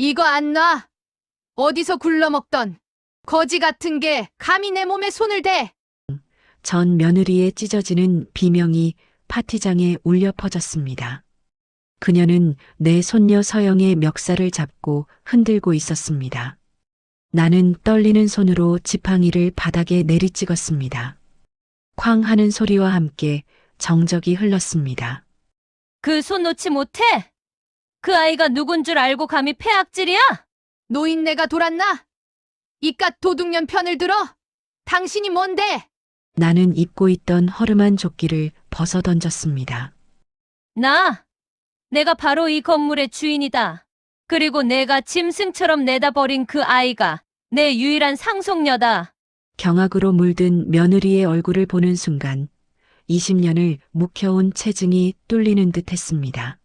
이거 안 놔. 어디서 굴러먹던 거지 같은 게 감히 내 몸에 손을 대. 전 며느리의 찢어지는 비명이 파티장에 울려 퍼졌습니다. 그녀는 내 손녀 서영의 멱살을 잡고 흔들고 있었습니다. 나는 떨리는 손으로 지팡이를 바닥에 내리찍었습니다. 쾅 하는 소리와 함께 정적이 흘렀습니다. 그 손 놓지 못해? 그 아이가 누군 줄 알고 감히 폐악질이야? 노인네가 돌았나? 이깟 도둑년 편을 들어? 당신이 뭔데? 나는 입고 있던 허름한 조끼를 벗어 던졌습니다. 내가 바로 이 건물의 주인이다. 그리고 내가 짐승처럼 내다 버린 그 아이가 내 유일한 상속녀다. 경악으로 물든 며느리의 얼굴을 보는 순간 20년을 묵혀온 체증이 뚫리는 듯 했습니다.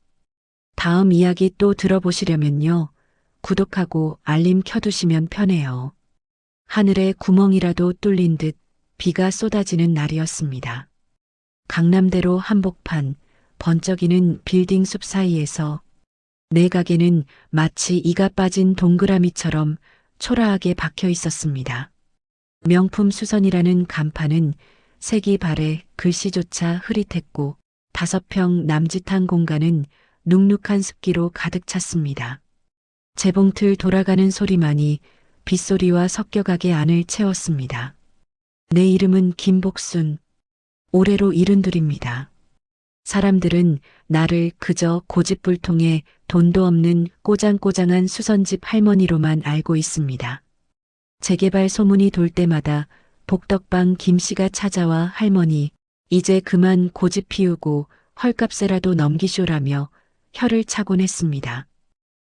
다음 이야기 또 들어보시려면요. 구독하고 알림 켜두시면 편해요. 하늘에 구멍이라도 뚫린 듯 비가 쏟아지는 날이었습니다. 강남대로 한복판, 번쩍이는 빌딩 숲 사이에서 내 가게는 마치 이가 빠진 동그라미처럼 초라하게 박혀 있었습니다. 명품 수선이라는 간판은 색이 바래 글씨조차 흐릿했고 5평 남짓한 공간은 눅눅한 습기로 가득 찼습니다. 재봉틀 돌아가는 소리만이 빗소리와 섞여가게 안을 채웠습니다. 내 이름은 김복순, 올해로 72입니다. 사람들은 나를 그저 고집불통의 돈도 없는 꼬장꼬장한 수선집 할머니로만 알고 있습니다. 재개발 소문이 돌 때마다 복덕방 김씨가 찾아와 할머니, 이제 그만 고집 피우고 헐값에라도 넘기쇼라며 혀를 차곤 했습니다.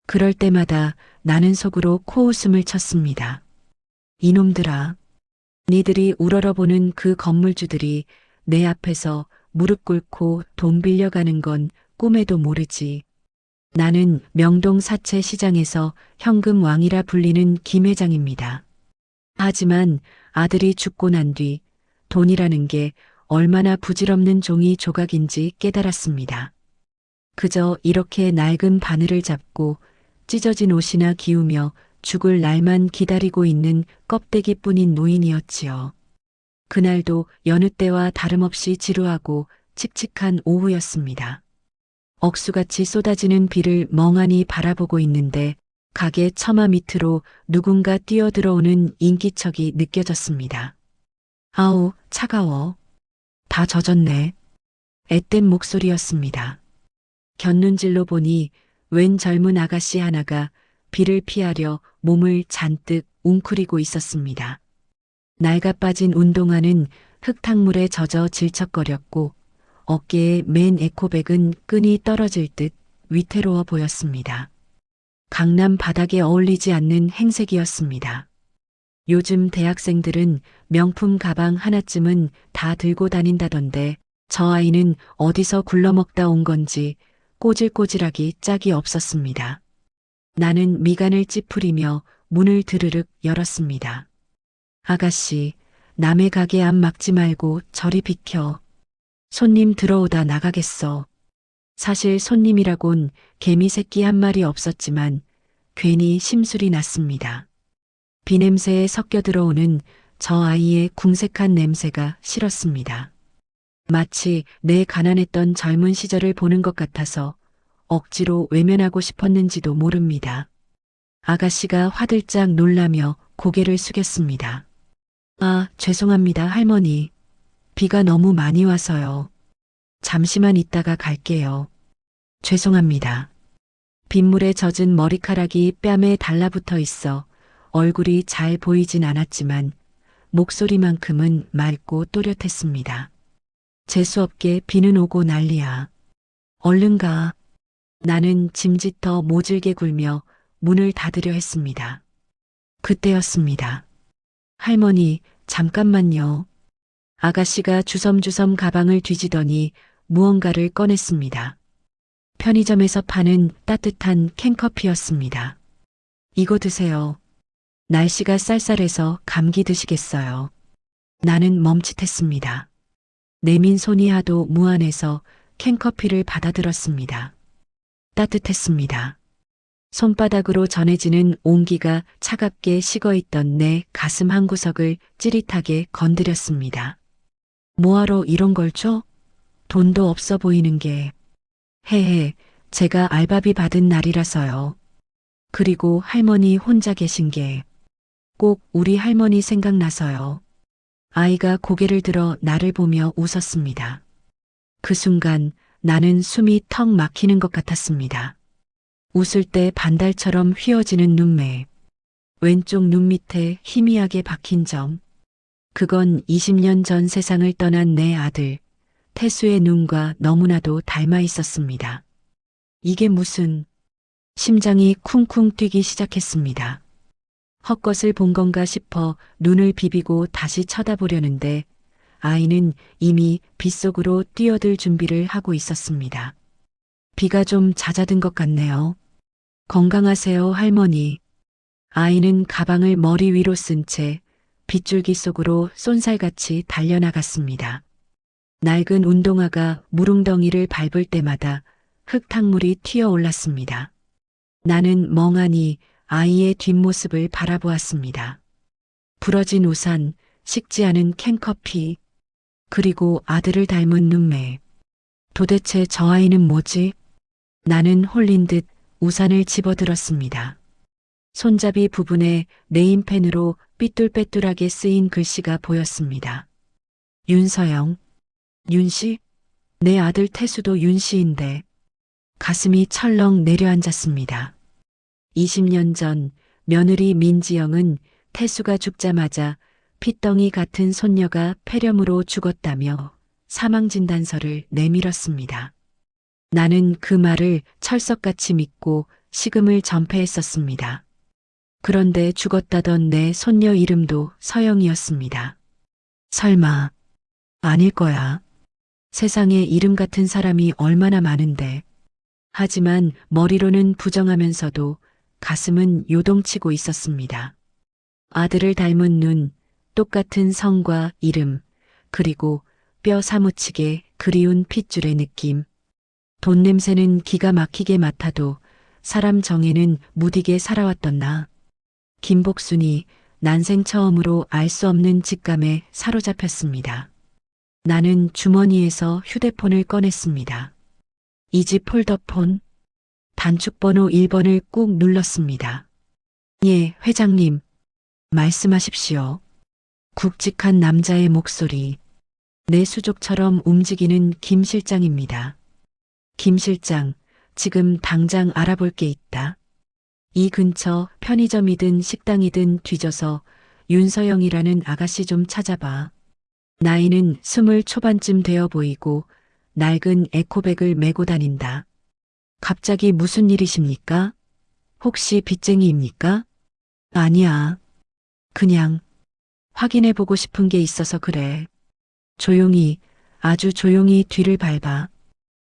그럴 때마다 나는 속으로 코웃음을 쳤습니다. 이놈들아, 니들이 우러러보는 그 건물주들이 내 앞에서 무릎 꿇고 돈 빌려가는 건 꿈에도 모르지. 나는 명동 사채 시장에서 현금 왕이라 불리는 김 회장입니다. 하지만 아들이 죽고 난 뒤 돈이라는 게 얼마나 부질없는 종이 조각인지 깨달았습니다. 그저 이렇게 낡은 바늘을 잡고 찢어진 옷이나 기우며 죽을 날만 기다리고 있는 껍데기뿐인 노인이었지요. 그날도 여느 때와 다름없이 지루하고 칙칙한 오후였습니다. 억수같이 쏟아지는 비를 멍하니 바라보고 있는데 가게 처마 밑으로 누군가 뛰어들어오는 인기척이 느껴졌습니다. 아우, 차가워. 다 젖었네. 앳된 목소리였습니다. 곁눈질로 보니 웬 젊은 아가씨 하나가 비를 피하려 몸을 잔뜩 웅크리고 있었습니다. 낡아 빠진 운동화는 흙탕물에 젖어 질척거렸고 어깨에 맨 에코백은 끈이 떨어질 듯 위태로워 보였습니다. 강남 바닥에 어울리지 않는 행색이었습니다. 요즘 대학생들은 명품 가방 하나쯤은 다 들고 다닌다던데 저 아이는 어디서 굴러먹다 온 건지 꼬질꼬질하기 짝이 없었습니다. 나는 미간을 찌푸리며 문을 드르륵 열었습니다. 아가씨, 남의 가게 앞 막지 말고 저리 비켜. 손님 들어오다 나가겠어. 사실 손님이라곤 개미 새끼 한 마리 없었지만 괜히 심술이 났습니다. 비냄새에 섞여 들어오는 저 아이의 궁색한 냄새가 싫었습니다. 마치 내 가난했던 젊은 시절을 보는 것 같아서 억지로 외면하고 싶었는지도 모릅니다. 아가씨가 화들짝 놀라며 고개를 숙였습니다. 아, 죄송합니다, 할머니. 비가 너무 많이 와서요. 잠시만 있다가 갈게요. 죄송합니다. 빗물에 젖은 머리카락이 뺨에 달라붙어 있어 얼굴이 잘 보이진 않았지만 목소리만큼은 맑고 또렷했습니다. 재수없게 비는 오고 난리야. 얼른 가. 나는 짐짓터 모질게 굴며 문을 닫으려 했습니다. 그때였습니다. 할머니, 잠깐만요. 아가씨가 주섬주섬 가방을 뒤지더니 무언가를 꺼냈습니다. 편의점에서 파는 따뜻한 캔커피였습니다. 이거 드세요. 날씨가 쌀쌀해서 감기 드시겠어요. 나는 멈칫했습니다. 내민 손이 하도 무안해서 캔커피를 받아들었습니다. 따뜻했습니다. 손바닥으로 전해지는 온기가 차갑게 식어있던 내 가슴 한구석을 찌릿하게 건드렸습니다. 뭐하러 이런 걸 줘? 돈도 없어 보이는 게. 헤헤, 제가 알바비 받은 날이라서요. 그리고 할머니 혼자 계신 게 꼭 우리 할머니 생각나서요. 아이가 고개를 들어 나를 보며 웃었습니다. 그 순간 나는 숨이 턱 막히는 것 같았습니다. 웃을 때 반달처럼 휘어지는 눈매, 왼쪽 눈 밑에 희미하게 박힌 점, 그건 20년 전 세상을 떠난 내 아들, 태수의 눈과 너무나도 닮아 있었습니다. 이게 무슨, 심장이 쿵쿵 뛰기 시작했습니다. 헛것을 본 건가 싶어 눈을 비비고 다시 쳐다보려는데 아이는 이미 빗속으로 뛰어들 준비를 하고 있었습니다. 비가 좀 잦아든 것 같네요. 건강하세요, 할머니. 아이는 가방을 머리 위로 쓴 채 빗줄기 속으로 쏜살같이 달려나갔습니다. 낡은 운동화가 무릉덩이를 밟을 때마다 흙탕물이 튀어올랐습니다. 나는 멍하니 아이의 뒷모습을 바라보았습니다. 부러진 우산, 식지 않은 캔커피, 그리고 아들을 닮은 눈매. 도대체 저 아이는 뭐지? 나는 홀린 듯 우산을 집어들었습니다. 손잡이 부분에 네임펜으로 삐뚤빼뚤하게 쓰인 글씨가 보였습니다. 윤서영, 윤씨? 내 아들 태수도 윤씨인데. 가슴이 철렁 내려앉았습니다. 20년 전 며느리 민지영은 태수가 죽자마자 핏덩이 같은 손녀가 폐렴으로 죽었다며 사망진단서를 내밀었습니다. 나는 그 말을 철석같이 믿고 식음을 전폐했었습니다. 그런데 죽었다던 내 손녀 이름도 서영이었습니다. 설마, 아닐 거야. 세상에 이름 같은 사람이 얼마나 많은데. 하지만 머리로는 부정하면서도 가슴은 요동치고 있었습니다. 아들을 닮은 눈, 똑같은 성과 이름, 그리고 뼈 사무치게 그리운 핏줄의 느낌. 돈 냄새는 기가 막히게 맡아도 사람 정에는 무디게 살아왔던 나. 김복순이 난생 처음으로 알 수 없는 직감에 사로잡혔습니다. 나는 주머니에서 휴대폰을 꺼냈습니다. 이 집 폴더폰, 단축번호 1번을 꾹 눌렀습니다. 예, 회장님. 말씀하십시오. 굵직한 남자의 목소리. 내 수족처럼 움직이는 김 실장입니다. 김 실장, 지금 당장 알아볼 게 있다. 이 근처 편의점이든 식당이든 뒤져서 윤서영이라는 아가씨 좀 찾아봐. 나이는 20 초반쯤 되어 보이고 낡은 에코백을 메고 다닌다. 갑자기 무슨 일이십니까? 혹시 빚쟁이입니까? 아니야. 그냥 확인해보고 싶은 게 있어서 그래. 조용히, 아주 조용히 뒤를 밟아.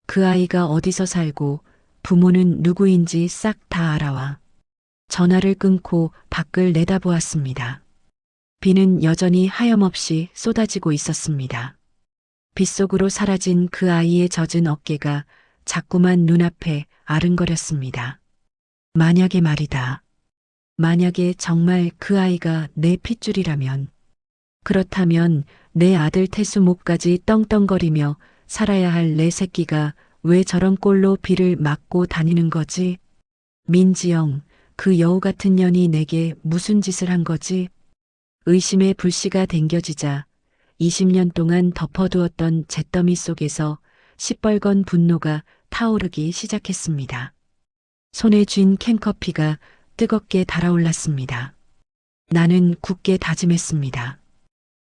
그 아이가 어디서 살고 부모는 누구인지 싹 다 알아와. 전화를 끊고 밖을 내다보았습니다. 비는 여전히 하염없이 쏟아지고 있었습니다. 빗속으로 사라진 그 아이의 젖은 어깨가 자꾸만 눈앞에 아른거렸습니다. 만약에 말이다. 만약에 정말 그 아이가 내 핏줄이라면, 그렇다면 내 아들 태수 목까지 떵떵거리며 살아야 할 내 새끼가 왜 저런 꼴로 비를 맞고 다니는 거지? 민지영, 그 여우 같은 년이 내게 무슨 짓을 한 거지? 의심의 불씨가 댕겨지자 20년 동안 덮어두었던 잿더미 속에서 시뻘건 분노가 타오르기 시작했습니다. 손에 쥔 캔커피가 뜨겁게 달아올랐습니다. 나는 굳게 다짐했습니다.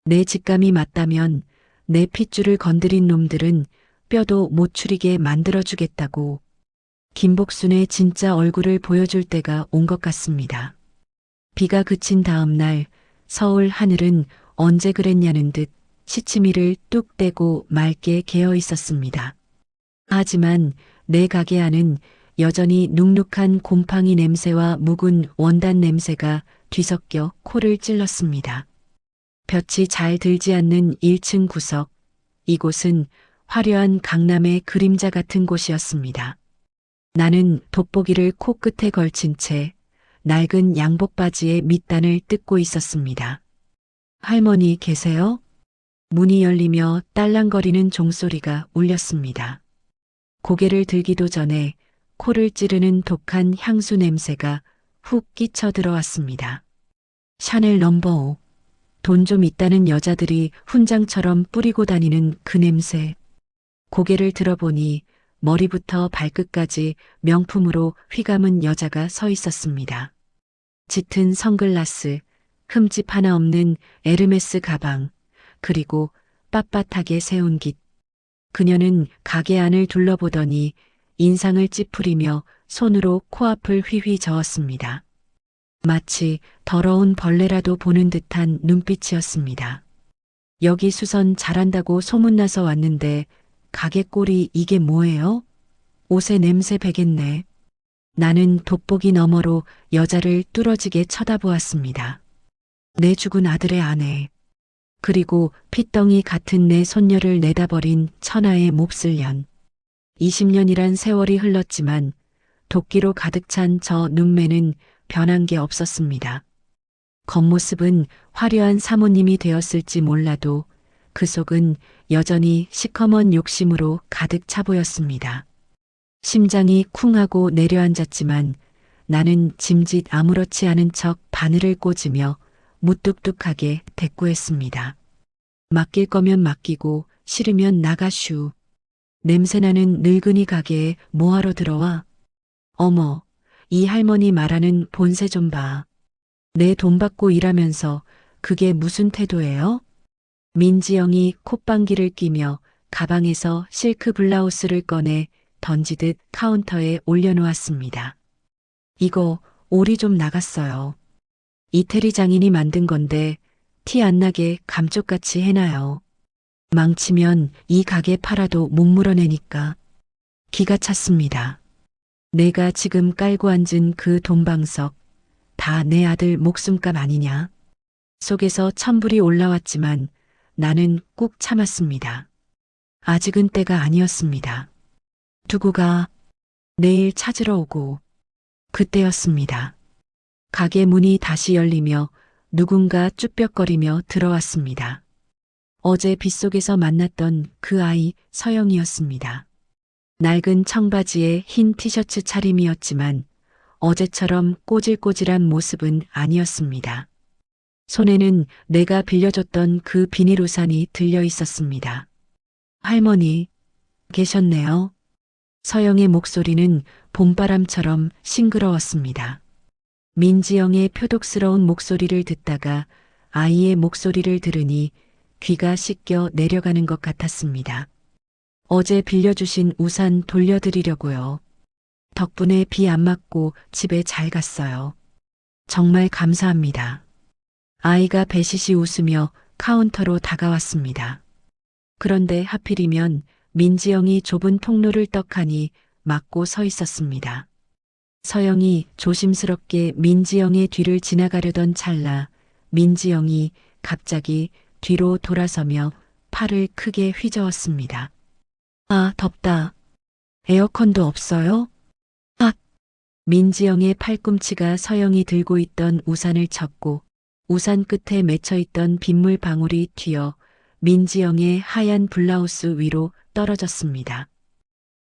내 직감이 맞다면 내 핏줄을 건드린 놈들은 뼈도 못 추리게 만들어주겠다고. 김복순의 진짜 얼굴을 보여줄 때가 온 것 같습니다. 비가 그친 다음 날 서울 하늘은 언제 그랬냐는 듯 시치미를 뚝 떼고 맑게 개어 있었습니다. 하지만 내 가게 안은 여전히 눅눅한 곰팡이 냄새와 묵은 원단 냄새가 뒤섞여 코를 찔렀습니다. 볕이 잘 들지 않는 1층 구석, 이곳은 화려한 강남의 그림자 같은 곳이었습니다. 나는 돋보기를 코끝에 걸친 채 낡은 양복 바지에 밑단을 뜯고 있었습니다. 할머니 계세요? 문이 열리며 딸랑거리는 종소리가 울렸습니다. 고개를 들기도 전에 코를 찌르는 독한 향수 냄새가 훅 끼쳐 들어왔습니다. 샤넬 넘버 5. 돈 좀 있다는 여자들이 훈장처럼 뿌리고 다니는 그 냄새. 고개를 들어보니 머리부터 발끝까지 명품으로 휘감은 여자가 서 있었습니다. 짙은 선글라스, 흠집 하나 없는 에르메스 가방, 그리고 빳빳하게 세운 깃. 그녀는 가게 안을 둘러보더니 인상을 찌푸리며 손으로 코앞을 휘휘 저었습니다. 마치 더러운 벌레라도 보는 듯한 눈빛이었습니다. 여기 수선 잘한다고 소문나서 왔는데 가게 꼴이 이게 뭐예요? 옷에 냄새 배겠네. 나는 돋보기 너머로 여자를 뚫어지게 쳐다보았습니다. 내 죽은 아들의 아내. 그리고 핏덩이 같은 내 손녀를 내다버린 천하의 몹쓸 년. 20년이란 세월이 흘렀지만 도끼로 가득 찬 저 눈매는 변한 게 없었습니다. 겉모습은 화려한 사모님이 되었을지 몰라도 그 속은 여전히 시커먼 욕심으로 가득 차 보였습니다. 심장이 쿵하고 내려앉았지만 나는 짐짓 아무렇지 않은 척 바늘을 꽂으며 무뚝뚝하게 대꾸했습니다. 맡길 거면 맡기고 싫으면 나가슈. 냄새나는 늙은이 가게에 뭐하러 들어와? 어머, 이 할머니 말하는 본세 좀 봐. 내 돈 받고 일하면서 그게 무슨 태도예요? 민지영이 콧방귀를 끼며 가방에서 실크 블라우스를 꺼내 던지듯 카운터에 올려놓았습니다. 이거 오리 좀 나갔어요. 이태리 장인이 만든 건데 티 안 나게 감쪽같이 해놔요. 망치면 이 가게 팔아도 못 물어내니까. 기가 찼습니다. 내가 지금 깔고 앉은 그 돈방석 다 내 아들 목숨값 아니냐. 속에서 천불이 올라왔지만 나는 꾹 참았습니다. 아직은 때가 아니었습니다. 두고 가. 내일 찾으러 오고. 그때였습니다. 가게 문이 다시 열리며 누군가 쭈뼛거리며 들어왔습니다. 어제 빗속에서 만났던 그 아이 서영이었습니다. 낡은 청바지에 흰 티셔츠 차림이었지만 어제처럼 꼬질꼬질한 모습은 아니었습니다. 손에는 내가 빌려줬던 그 비닐 우산이 들려 있었습니다. 할머니, 계셨네요. 서영의 목소리는 봄바람처럼 싱그러웠습니다. 민지영의 표독스러운 목소리를 듣다가 아이의 목소리를 들으니 귀가 씻겨 내려가는 것 같았습니다. 어제 빌려주신 우산 돌려드리려고요. 덕분에 비 안 맞고 집에 잘 갔어요. 정말 감사합니다. 아이가 배시시 웃으며 카운터로 다가왔습니다. 그런데 하필이면 민지영이 좁은 통로를 떡하니 막고 서 있었습니다. 서영이 조심스럽게 민지영의 뒤를 지나가려던 찰나 민지영이 갑자기 뒤로 돌아서며 팔을 크게 휘저었습니다. 아, 덥다. 에어컨도 없어요? 아! 민지영의 팔꿈치가 서영이 들고 있던 우산을 쳤고 우산 끝에 맺혀있던 빗물 방울이 튀어 민지영의 하얀 블라우스 위로 떨어졌습니다.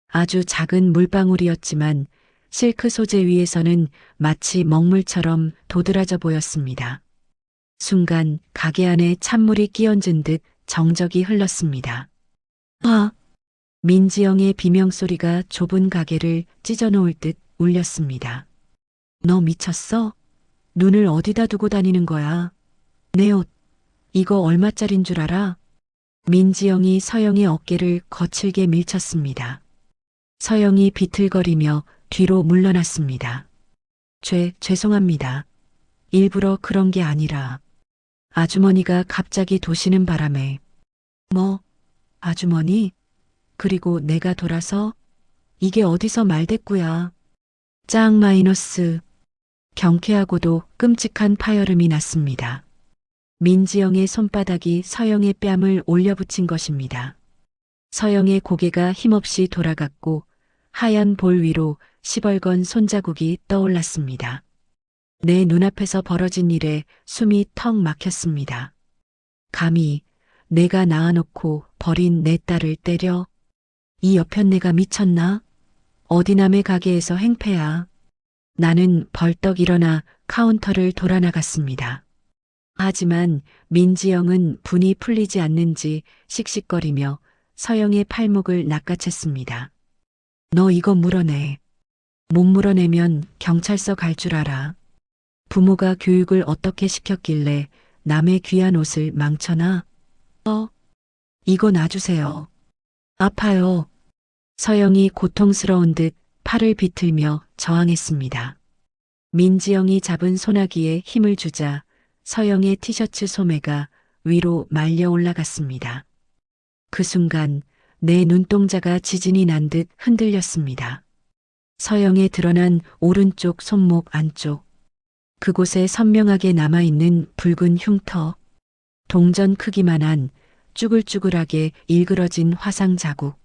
아주 작은 물방울이었지만 실크 소재 위에서는 마치 먹물처럼 도드라져 보였습니다. 순간 가게 안에 찬물이 끼얹은 듯 정적이 흘렀습니다. 아! 민지영의 비명소리가 좁은 가게를 찢어놓을 듯 울렸습니다. 너 미쳤어? 눈을 어디다 두고 다니는 거야? 내 옷, 이거 얼마짜린 줄 알아? 민지영이 서영의 어깨를 거칠게 밀쳤습니다. 서영이 비틀거리며 뒤로 물러났습니다. 죄송합니다. 일부러 그런 게 아니라. 아주머니가 갑자기 도시는 바람에. 뭐, 아주머니? 그리고 내가 돌아서? 이게 어디서 말대꾸야. 짱 마이너스. 경쾌하고도 끔찍한 파열음이 났습니다. 민지영의 손바닥이 서영의 뺨을 올려붙인 것입니다. 서영의 고개가 힘없이 돌아갔고 하얀 볼 위로 시벌건 손자국이 떠올랐습니다. 내 눈앞에서 벌어진 일에 숨이 턱 막혔습니다. 감히 내가 낳아놓고 버린 내 딸을 때려? 이 여편네가 미쳤나? 어디 남의 가게에서 행패야. 나는 벌떡 일어나 카운터를 돌아 나갔습니다. 하지만 민지영은 분이 풀리지 않는지 씩씩거리며 서영의 팔목을 낚아챘습니다. 너 이거 물어내. 못 물어내면 경찰서 갈 줄 알아. 부모가 교육을 어떻게 시켰길래 남의 귀한 옷을 망쳐놔? 이거 놔주세요. 아파요. 서영이 고통스러운 듯 팔을 비틀며 저항했습니다. 민지영이 잡은 소나기에 힘을 주자 서영의 티셔츠 소매가 위로 말려 올라갔습니다. 그 순간 내 눈동자가 지진이 난 듯 흔들렸습니다. 서영에 드러난 오른쪽 손목 안쪽. 그곳에 선명하게 남아있는 붉은 흉터. 동전 크기만한 쭈글쭈글하게 일그러진 화상 자국.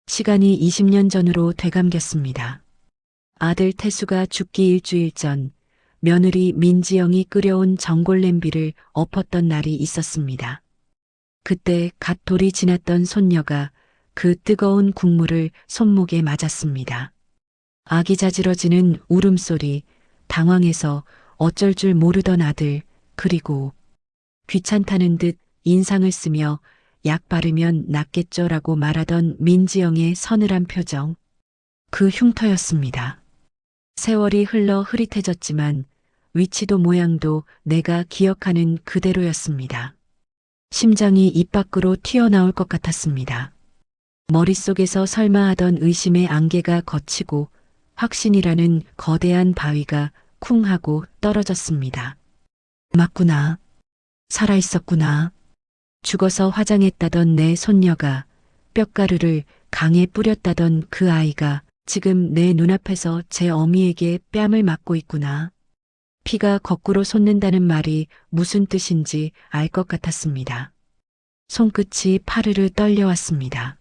시간이 20년 전으로 되감겼습니다. 아들 태수가 죽기 일주일 전 며느리 민지영이 끓여온 전골 냄비를 엎었던 날이 있었습니다. 그때 갓 돌이 지났던 손녀가 그 뜨거운 국물을 손목에 맞았습니다. 아기 자지러지는 울음소리, 당황해서 어쩔 줄 모르던 아들, 그리고 귀찮다는 듯 인상을 쓰며 약 바르면 낫겠죠라고 말하던 민지영의 서늘한 표정. 그 흉터였습니다. 세월이 흘러 흐릿해졌지만 위치도 모양도 내가 기억하는 그대로였습니다. 심장이 입 밖으로 튀어나올 것 같았습니다. 머릿속에서 설마 하던 의심의 안개가 걷히고 확신이라는 거대한 바위가 쿵 하고 떨어졌습니다. 맞구나. 살아있었구나. 죽어서 화장했다던 내 손녀가, 뼈가루를 강에 뿌렸다던 그 아이가 지금 내 눈앞에서 제 어미에게 뺨을 맞고 있구나. 피가 거꾸로 솟는다는 말이 무슨 뜻인지 알 것 같았습니다. 손끝이 파르르 떨려왔습니다.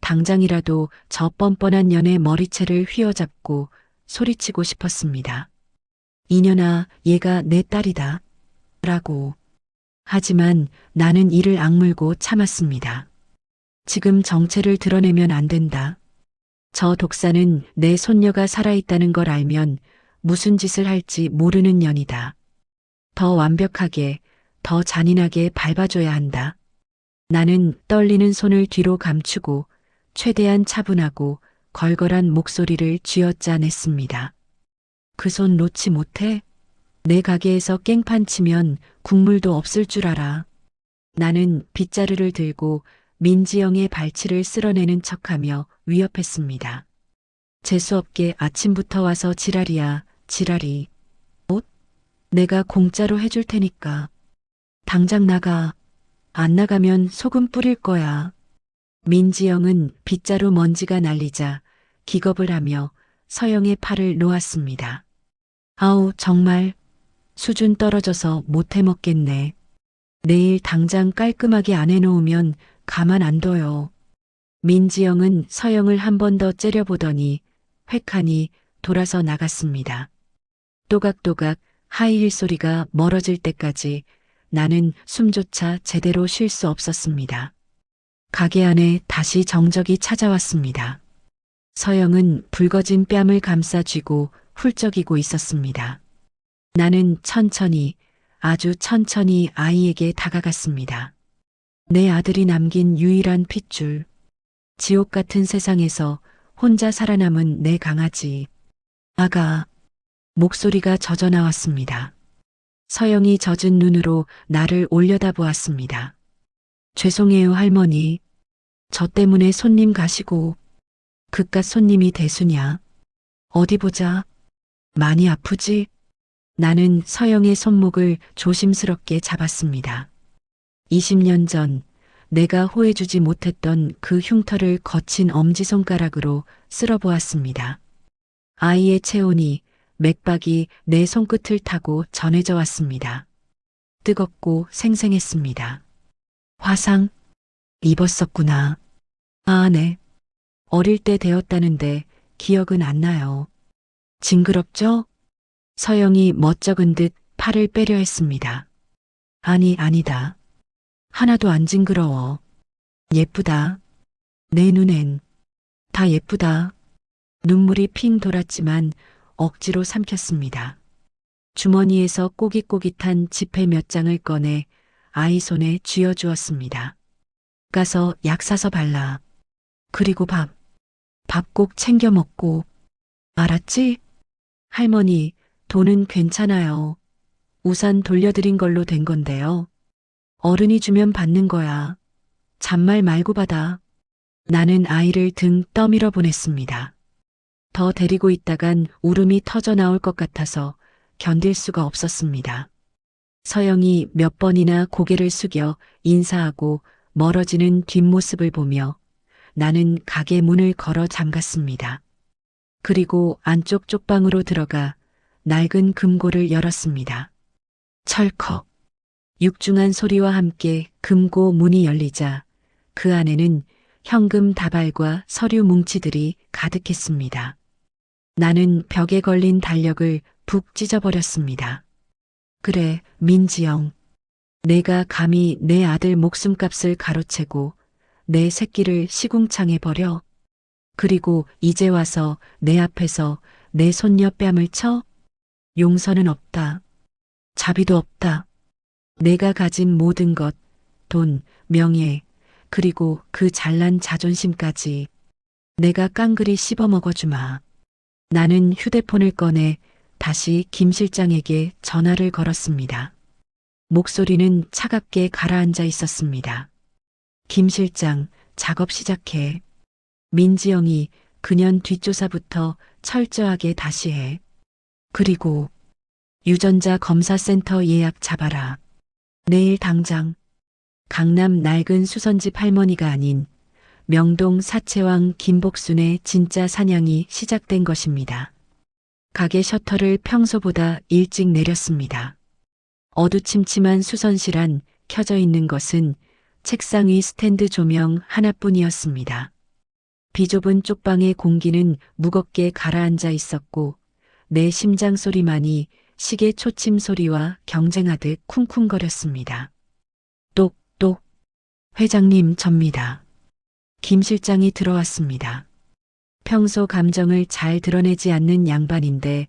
당장이라도 저 뻔뻔한 년의 머리채를 휘어잡고 소리치고 싶었습니다. 이년아, 얘가 내 딸이다. 라고. 하지만 나는 이를 악물고 참았습니다. 지금 정체를 드러내면 안 된다. 저 독사는 내 손녀가 살아있다는 걸 알면 무슨 짓을 할지 모르는 년이다. 더 완벽하게, 더 잔인하게 밟아줘야 한다. 나는 떨리는 손을 뒤로 감추고 최대한 차분하고 걸걸한 목소리를 쥐어짜냈습니다. 그 손 놓지 못해? 내 가게에서 깽판 치면 국물도 없을 줄 알아. 나는 빗자루를 들고 민지영의 발치를 쓸어내는 척하며 위협했습니다. 재수없게 아침부터 와서 지랄이야, 지랄이. 옷? 내가 공짜로 해줄 테니까. 당장 나가. 안 나가면 소금 뿌릴 거야. 민지영은 빗자루 먼지가 날리자 기겁을 하며 서영의 팔을 놓았습니다. 아우, 정말. 수준 떨어져서 못 해먹겠네. 내일 당장 깔끔하게 안 해놓으면 가만 안 둬요. 민지영은 서영을 한 번 더 째려보더니 획하니 돌아서 나갔습니다. 또각또각 하이힐 소리가 멀어질 때까지 나는 숨조차 제대로 쉴 수 없었습니다. 가게 안에 다시 정적이 찾아왔습니다. 서영은 붉어진 뺨을 감싸 쥐고 훌쩍이고 있었습니다. 나는 천천히, 아주 천천히 아이에게 다가갔습니다. 내 아들이 남긴 유일한 핏줄. 지옥 같은 세상에서 혼자 살아남은 내 강아지. 아가. 목소리가 젖어나왔습니다. 서영이 젖은 눈으로 나를 올려다보았습니다. 죄송해요, 할머니. 저 때문에 손님 가시고. 그깟 손님이 대수냐. 어디 보자. 많이 아프지? 나는 서영의 손목을 조심스럽게 잡았습니다. 20년 전 내가 호해주지 못했던 그 흉터를 거친 엄지손가락으로 쓸어보았습니다. 아이의 체온이, 맥박이 내 손끝을 타고 전해져 왔습니다. 뜨겁고 생생했습니다. 화상? 입었었구나. 아, 네. 어릴 때 되었다는데 기억은 안 나요. 징그럽죠? 서영이 멋쩍은 듯 팔을 빼려 했습니다. 아니, 아니다. 하나도 안 징그러워. 예쁘다. 내 눈엔 다 예쁘다. 눈물이 핑 돌았지만 억지로 삼켰습니다. 주머니에서 꼬깃꼬깃한 지폐 몇 장을 꺼내 아이 손에 쥐어주었습니다. 가서 약 사서 발라. 그리고 밥 꼭 챙겨 먹고. 알았지? 할머니, 돈은 괜찮아요. 우산 돌려드린 걸로 된 건데요. 어른이 주면 받는 거야. 잔말 말고 받아. 나는 아이를 등 떠밀어 보냈습니다. 더 데리고 있다간 울음이 터져 나올 것 같아서 견딜 수가 없었습니다. 서영이 몇 번이나 고개를 숙여 인사하고 멀어지는 뒷모습을 보며 나는 가게 문을 걸어 잠갔습니다. 그리고 안쪽 쪽방으로 들어가 낡은 금고를 열었습니다. 철컥. 육중한 소리와 함께 금고 문이 열리자 그 안에는 현금 다발과 서류 뭉치들이 가득했습니다. 나는 벽에 걸린 달력을 푹 찢어버렸습니다. 그래, 민지영. 내가 감히 내 아들 목숨값을 가로채고 내 새끼를 시궁창에 버려? 그리고 이제 와서 내 앞에서 내 손녀 뺨을 쳐? 용서는 없다. 자비도 없다. 내가 가진 모든 것, 돈, 명예, 그리고 그 잘난 자존심까지 내가 깡그리 씹어먹어주마. 나는 휴대폰을 꺼내 다시 김 실장에게 전화를 걸었습니다. 목소리는 차갑게 가라앉아 있었습니다. 김 실장, 작업 시작해. 민지영이 그년 뒷조사부터 철저하게 다시 해. 그리고 유전자 검사센터 예약 잡아라. 내일 당장. 강남 낡은 수선집 할머니가 아닌 명동 사채왕 김복순의 진짜 사냥이 시작된 것입니다. 가게 셔터를 평소보다 일찍 내렸습니다. 어두침침한 수선실 안 켜져 있는 것은 책상 위 스탠드 조명 하나뿐이었습니다. 비좁은 쪽방의 공기는 무겁게 가라앉아 있었고 내 심장 소리만이 시계 초침 소리와 경쟁하듯 쿵쿵거렸습니다. 똑똑. 회장님, 접니다. 김 실장이 들어왔습니다. 평소 감정을 잘 드러내지 않는 양반인데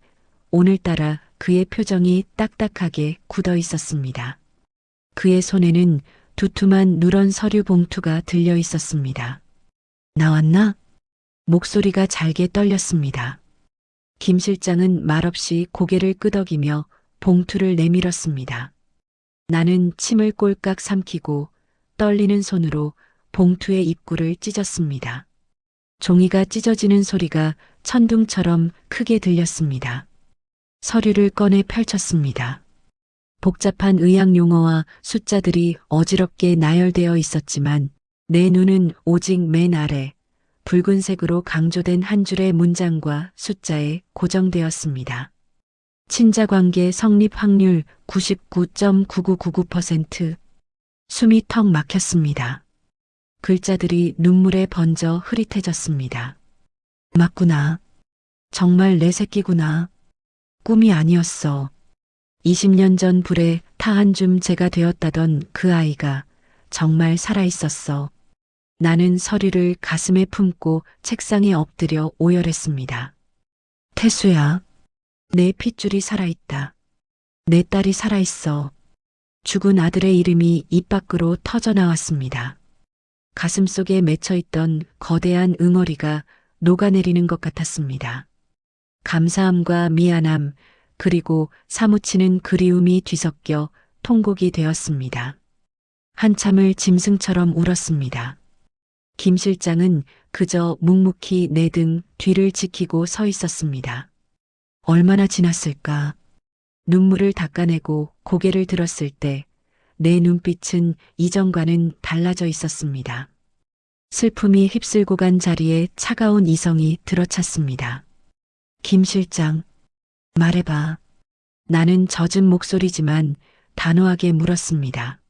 오늘따라 그의 표정이 딱딱하게 굳어 있었습니다. 그의 손에는 두툼한 누런 서류 봉투가 들려 있었습니다. 나왔나? 목소리가 잘게 떨렸습니다. 김 실장은 말없이 고개를 끄덕이며 봉투를 내밀었습니다. 나는 침을 꼴깍 삼키고 떨리는 손으로 봉투의 입구를 찢었습니다. 종이가 찢어지는 소리가 천둥처럼 크게 들렸습니다. 서류를 꺼내 펼쳤습니다. 복잡한 의학 용어와 숫자들이 어지럽게 나열되어 있었지만 내 눈은 오직 맨 아래 붉은색으로 강조된 한 줄의 문장과 숫자에 고정되었습니다. 친자관계 성립 확률 99.9999%. 숨이 턱 막혔습니다. 글자들이 눈물에 번져 흐릿해졌습니다. 맞구나. 정말 내 새끼구나. 꿈이 아니었어. 20년 전 불에 타 한 줌 재가 되었다던 그 아이가 정말 살아있었어. 나는 서류를 가슴에 품고 책상에 엎드려 오열했습니다. 태수야, 내 핏줄이 살아있다. 내 딸이 살아있어. 죽은 아들의 이름이 입 밖으로 터져 나왔습니다. 가슴속에 맺혀있던 거대한 응어리가 녹아내리는 것 같았습니다. 감사함과 미안함, 그리고 사무치는 그리움이 뒤섞여 통곡이 되었습니다. 한참을 짐승처럼 울었습니다. 김 실장은 그저 묵묵히 내 등 뒤를 지키고 서 있었습니다. 얼마나 지났을까? 눈물을 닦아내고 고개를 들었을 때 내 눈빛은 이전과는 달라져 있었습니다. 슬픔이 휩쓸고 간 자리에 차가운 이성이 들어찼습니다. 김 실장, 말해봐. 나는 젖은 목소리지만 단호하게 물었습니다.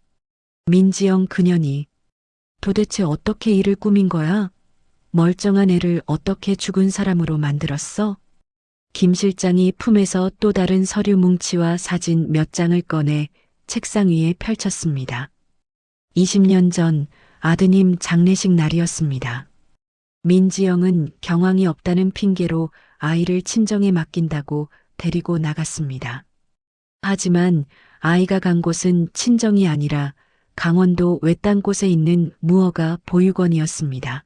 민지영 그년이 도대체 어떻게 일을 꾸민 거야? 멀쩡한 애를 어떻게 죽은 사람으로 만들었어? 김 실장이 품에서 또 다른 서류 뭉치와 사진 몇 장을 꺼내 책상 위에 펼쳤습니다. 20년 전 아드님 장례식 날이었습니다. 민지영은 경황이 없다는 핑계로 아이를 친정에 맡긴다고 데리고 나갔습니다. 하지만 아이가 간 곳은 친정이 아니라 강원도 외딴 곳에 있는 무허가 보육원이었습니다.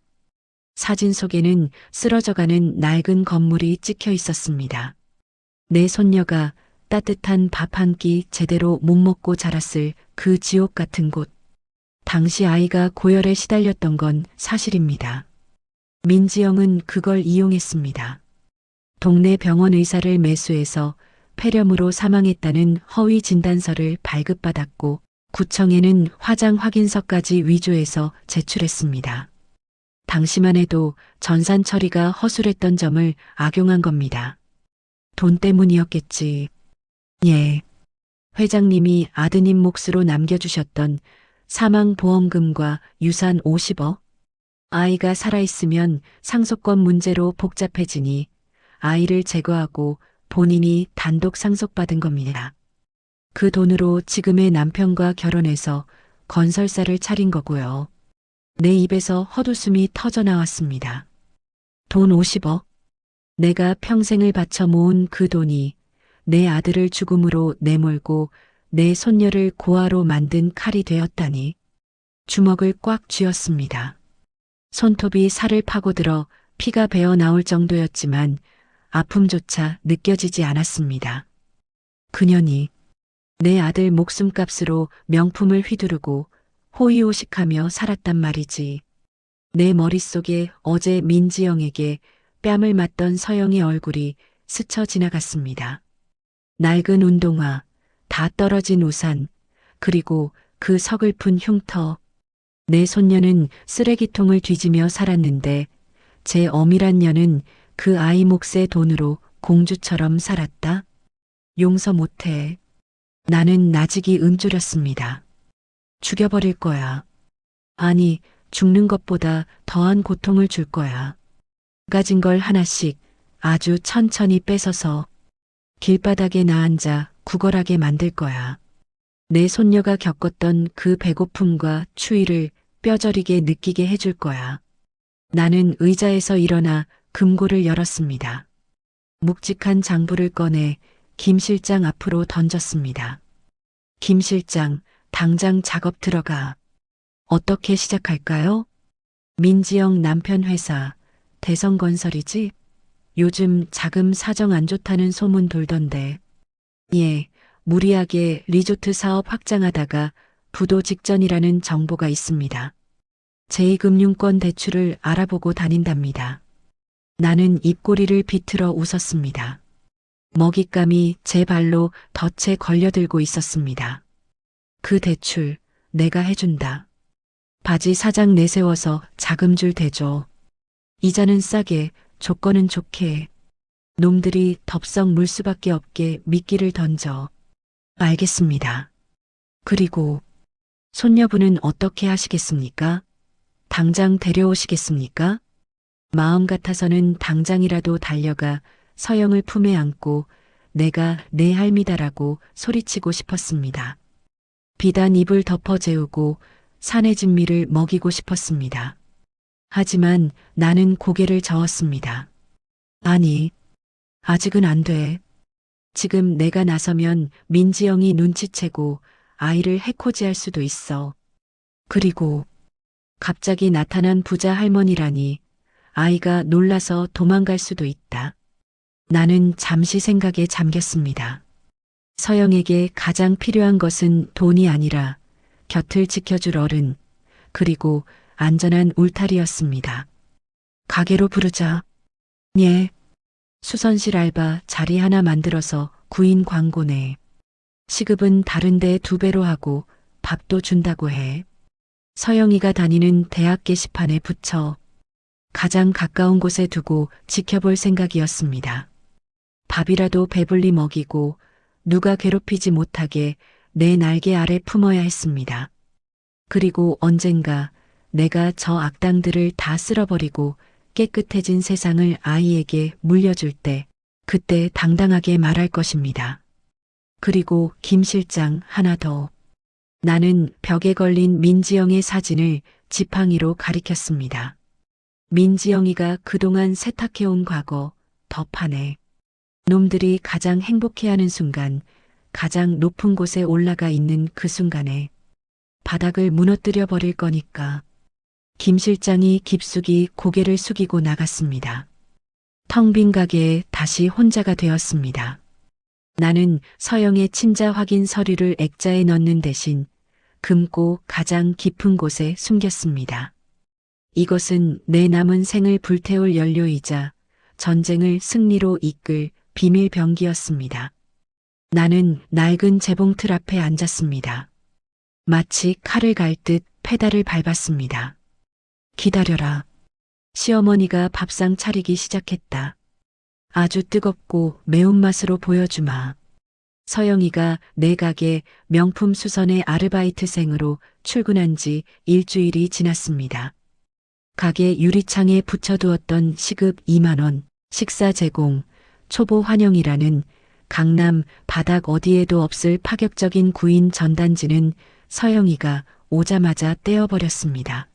사진 속에는 쓰러져가는 낡은 건물이 찍혀 있었습니다. 내 손녀가 따뜻한 밥 한 끼 제대로 못 먹고 자랐을 그 지옥 같은 곳. 당시 아이가 고열에 시달렸던 건 사실입니다. 민지영은 그걸 이용했습니다. 동네 병원 의사를 매수해서 폐렴으로 사망했다는 허위 진단서를 발급받았고 구청에는 화장 확인서까지 위조해서 제출했습니다. 당시만 해도 전산 처리가 허술했던 점을 악용한 겁니다. 돈 때문이었겠지. 예. 회장님이 아드님 몫으로 남겨주셨던 사망보험금과 유산 50억. 아이가 살아있으면 상속권 문제로 복잡해지니 아이를 제거하고 본인이 단독 상속받은 겁니다. 그 돈으로 지금의 남편과 결혼해서 건설사를 차린 거고요. 내 입에서 헛웃음이 터져나왔습니다. 돈 50억? 내가 평생을 바쳐 모은 그 돈이 내 아들을 죽음으로 내몰고 내 손녀를 고아로 만든 칼이 되었다니. 주먹을 꽉 쥐었습니다. 손톱이 살을 파고들어 피가 배어 나올 정도였지만 아픔조차 느껴지지 않았습니다. 그년이 내 아들 목숨값으로 명품을 휘두르고 호의호식하며 살았단 말이지. 내 머릿속에 어제 민지영에게 뺨을 맞던 서영의 얼굴이 스쳐 지나갔습니다. 낡은 운동화, 다 떨어진 우산, 그리고 그 서글픈 흉터. 내 손녀는 쓰레기통을 뒤지며 살았는데 제 엄밀한 년은 그 아이 몫의 돈으로 공주처럼 살았다. 용서 못해. 나는 나직이 움츠렸습니다. 죽여버릴 거야. 아니, 죽는 것보다 더한 고통을 줄 거야. 가진 걸 하나씩 아주 천천히 뺏어서 길바닥에 나앉아 구걸하게 만들 거야. 내 손녀가 겪었던 그 배고픔과 추위를 뼈저리게 느끼게 해줄 거야. 나는 의자에서 일어나 금고를 열었습니다. 묵직한 장부를 꺼내 김 실장 앞으로 던졌습니다. 김 실장, 당장 작업 들어가. 어떻게 시작할까요? 민지영 남편 회사, 대성건설이지? 요즘 자금 사정 안 좋다는 소문 돌던데. 예, 무리하게 리조트 사업 확장하다가 부도 직전이라는 정보가 있습니다. 제2금융권 대출을 알아보고 다닌답니다. 나는 입꼬리를 비틀어 웃었습니다. 먹잇감이 제 발로 덫에 걸려들고 있었습니다. 그 대출 내가 해준다. 바지 사장 내세워서 자금줄 대줘. 이자는 싸게, 조건은 좋게. 놈들이 덥석 물 수밖에 없게 미끼를 던져. 알겠습니다. 그리고 손녀분은 어떻게 하시겠습니까? 당장 데려오시겠습니까? 마음 같아서는 당장이라도 달려가 서영을 품에 안고 내가 내 할미다라고 소리치고 싶었습니다. 비단 입을 덮어 재우고 산의 진미를 먹이고 싶었습니다. 하지만 나는 고개를 저었습니다. 아니, 아직은 안 돼. 지금 내가 나서면 민지영이 눈치채고 아이를 해코지할 수도 있어. 그리고 갑자기 나타난 부자 할머니라니 아이가 놀라서 도망갈 수도 있다. 나는 잠시 생각에 잠겼습니다. 서영에게 가장 필요한 것은 돈이 아니라 곁을 지켜줄 어른, 그리고 안전한 울타리였습니다. 가게로 부르자. 예. 수선실 알바 자리 하나 만들어서 구인 광고 내. 시급은 다른 데 2배로 하고 밥도 준다고 해. 서영이가 다니는 대학 게시판에 붙여 가장 가까운 곳에 두고 지켜볼 생각이었습니다. 밥이라도 배불리 먹이고 누가 괴롭히지 못하게 내 날개 아래 품어야 했습니다. 그리고 언젠가 내가 저 악당들을 다 쓸어버리고 깨끗해진 세상을 아이에게 물려줄 때, 그때 당당하게 말할 것입니다. 그리고 김 실장 하나 더. 나는 벽에 걸린 민지영의 사진을 지팡이로 가리켰습니다. 민지영이가 그동안 세탁해온 과거, 덮하네. 놈들이 가장 행복해하는 순간, 가장 높은 곳에 올라가 있는 그 순간에 바닥을 무너뜨려 버릴 거니까. 김 실장이 깊숙이 고개를 숙이고 나갔습니다. 텅 빈 가게에 다시 혼자가 되었습니다. 나는 서영의 친자 확인 서류를 액자에 넣는 대신 금고 가장 깊은 곳에 숨겼습니다. 이것은 내 남은 생을 불태울 연료이자 전쟁을 승리로 이끌 비밀 병기였습니다. 나는 낡은 재봉틀 앞에 앉았습니다. 마치 칼을 갈 듯 페달을 밟았습니다. 기다려라. 시어머니가 밥상 차리기 시작했다. 아주 뜨겁고 매운맛으로 보여주마. 서영이가 내 가게 명품 수선의 아르바이트생으로 출근한 지 일주일이 지났습니다. 가게 유리창에 붙여두었던 시급 2만 원, 식사 제공, 초보 환영이라는 강남 바닥 어디에도 없을 파격적인 구인 전단지는 서영이가 오자마자 떼어버렸습니다.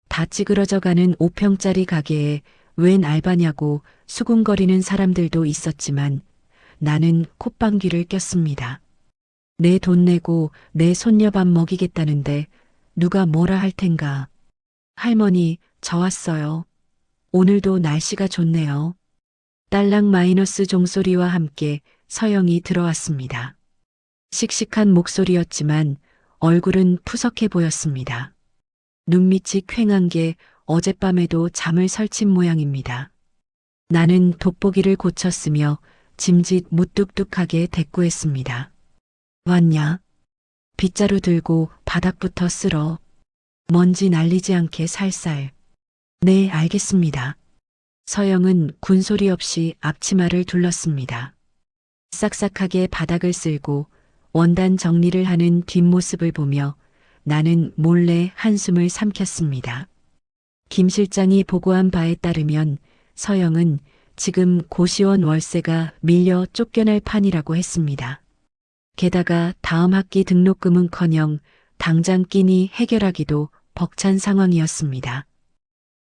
다 찌그러져가는 5평짜리 가게에 웬 알바냐고 수군거리는 사람들도 있었지만 나는 콧방귀를 꼈습니다. 내 돈 내고 내 손녀 밥 먹이겠다는데 누가 뭐라 할 텐가. 할머니, 저 왔어요. 오늘도 날씨가 좋네요. 딸랑 마이너스 종소리와 함께 서영이 들어왔습니다. 씩씩한 목소리였지만 얼굴은 푸석해 보였습니다. 눈밑이 퀭한 게 어젯밤에도 잠을 설친 모양입니다. 나는 돋보기를 고쳤으며 짐짓 무뚝뚝하게 대꾸했습니다. 왔냐? 빗자루 들고 바닥부터 쓸어. 먼지 날리지 않게 살살. 네, 알겠습니다. 서영은 군소리 없이 앞치마를 둘렀습니다. 싹싹하게 바닥을 쓸고 원단 정리를 하는 뒷모습을 보며 나는 몰래 한숨을 삼켰습니다. 김 실장이 보고한 바에 따르면 서영은 지금 고시원 월세가 밀려 쫓겨날 판이라고 했습니다. 게다가 다음 학기 등록금은커녕 당장 끼니 해결하기도 벅찬 상황이었습니다.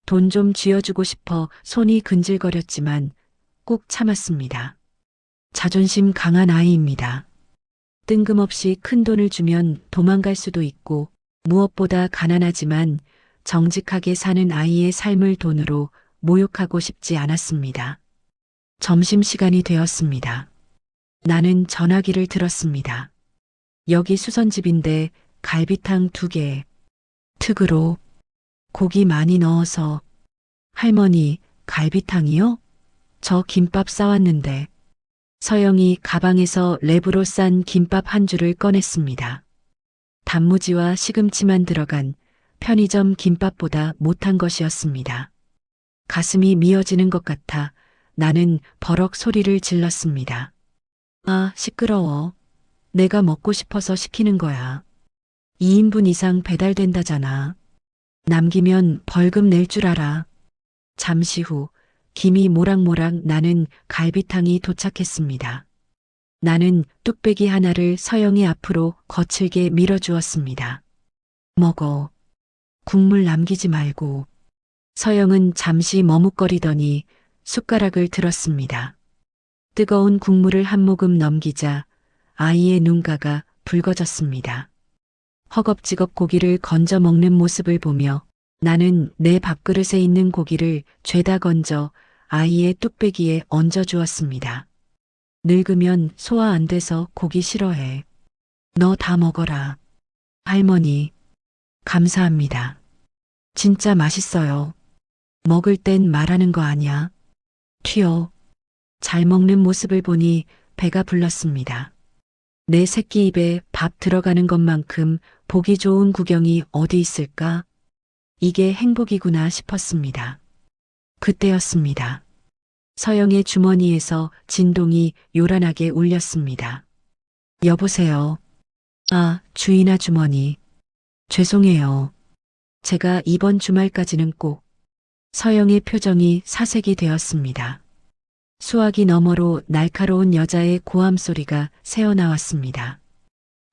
돈 좀 쥐어주고 싶어 손이 근질거렸지만 꼭 참았습니다. 자존심 강한 아이입니다. 뜬금없이 큰 돈을 주면 도망갈 수도 있고 무엇보다 가난하지만 정직하게 사는 아이의 삶을 돈으로 모욕하고 싶지 않았습니다. 점심시간이 되었습니다. 나는 전화기를 들었습니다. 여기 수선집인데 갈비탕 2개. 특으로 고기 많이 넣어서. 할머니, 갈비탕이요? 저 김밥 싸왔는데. 서영이 가방에서 랩으로 싼 김밥 한 줄을 꺼냈습니다. 단무지와 시금치만 들어간 편의점 김밥보다 못한 것이었습니다. 가슴이 미어지는 것 같아 나는 버럭 소리를 질렀습니다. 아, 시끄러워. 내가 먹고 싶어서 시키는 거야. 2인분 이상 배달된다잖아. 남기면 벌금 낼 줄 알아. 잠시 후 김이 모락모락 나는 갈비탕이 도착했습니다. 나는 뚝배기 하나를 서영이 앞으로 거칠게 밀어주었습니다. 먹어. 국물 남기지 말고. 서영은 잠시 머뭇거리더니 숟가락을 들었습니다. 뜨거운 국물을 한 모금 넘기자 아이의 눈가가 붉어졌습니다. 허겁지겁 고기를 건져 먹는 모습을 보며 나는 내 밥그릇에 있는 고기를 죄다 건져 아이의 뚝배기에 얹어 주었습니다. 늙으면 소화 안 돼서 고기 싫어해. 너 다 먹어라. 할머니, 감사합니다. 진짜 맛있어요. 먹을 땐 말하는 거 아냐. 튀어. 잘 먹는 모습을 보니 배가 불렀습니다. 내 새끼 입에 밥 들어가는 것만큼 보기 좋은 구경이 어디 있을까? 이게 행복이구나 싶었습니다. 그때였습니다. 서영의 주머니에서 진동이 요란하게 울렸습니다. 여보세요. 아, 주인아 주머니. 죄송해요. 제가 이번 주말까지는 꼭. 서영의 표정이 사색이 되었습니다. 수화기 너머로 날카로운 여자의 고함 소리가 새어나왔습니다.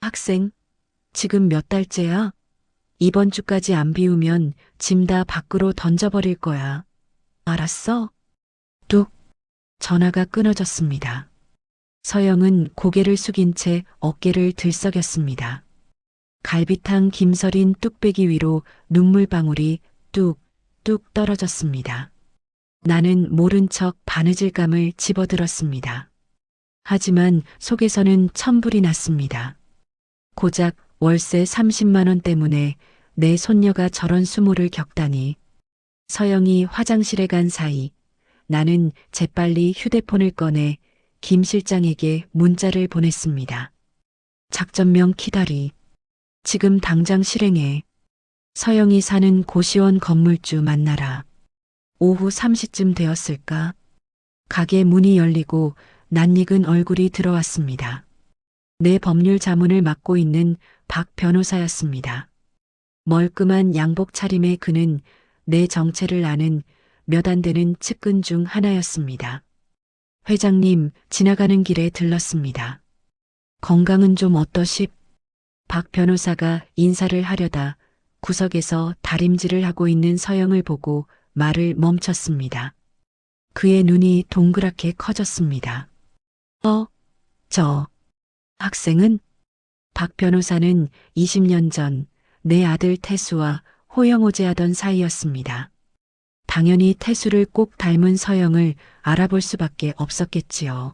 학생, 지금 몇 달째야? 이번 주까지 안 비우면 짐 다 밖으로 던져버릴 거야. 알았어? 뚝. 전화가 끊어졌습니다. 서영은 고개를 숙인 채 어깨를 들썩였습니다. 갈비탕 김서린 뚝배기 위로 눈물방울이 뚝뚝 떨어졌습니다. 나는 모른 척 바느질감을 집어들었습니다. 하지만 속에서는 천불이 났습니다. 고작 월세 30만 원 때문에 내 손녀가 저런 수모를 겪다니. 서영이 화장실에 간 사이 나는 재빨리 휴대폰을 꺼내 김 실장에게 문자를 보냈습니다. 작전명 키다리. 지금 당장 실행해. 서영이 사는 고시원 건물주 만나라. 오후 3시쯤 되었을까? 가게 문이 열리고 낯익은 얼굴이 들어왔습니다. 내 법률 자문을 맡고 있는 박 변호사였습니다. 멀끔한 양복 차림의 그는 내 정체를 아는 몇 안 되는 측근 중 하나였습니다. 회장님, 지나가는 길에 들렀습니다. 건강은 좀 어떠십? 박 변호사가 인사를 하려다 구석에서 다림질을 하고 있는 서영을 보고 말을 멈췄습니다. 그의 눈이 동그랗게 커졌습니다. 저 학생은? 박 변호사는 20년 전 내 아들 태수와 호영호제하던 사이였습니다. 당연히 태수를 꼭 닮은 서영을 알아볼 수밖에 없었겠지요.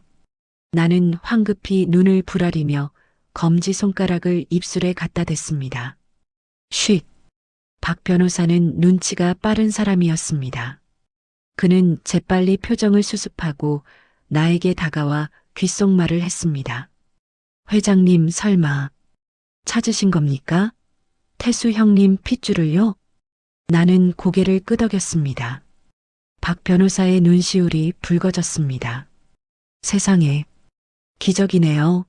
나는 황급히 눈을 부라리며 검지손가락을 입술에 갖다 댔습니다. 쉿! 박 변호사는 눈치가 빠른 사람이었습니다. 그는 재빨리 표정을 수습하고 나에게 다가와 귓속말을 했습니다. 회장님 설마 찾으신 겁니까? 태수 형님 핏줄을요? 나는 고개를 끄덕였습니다. 박 변호사의 눈시울이 붉어졌습니다. 세상에, 기적이네요.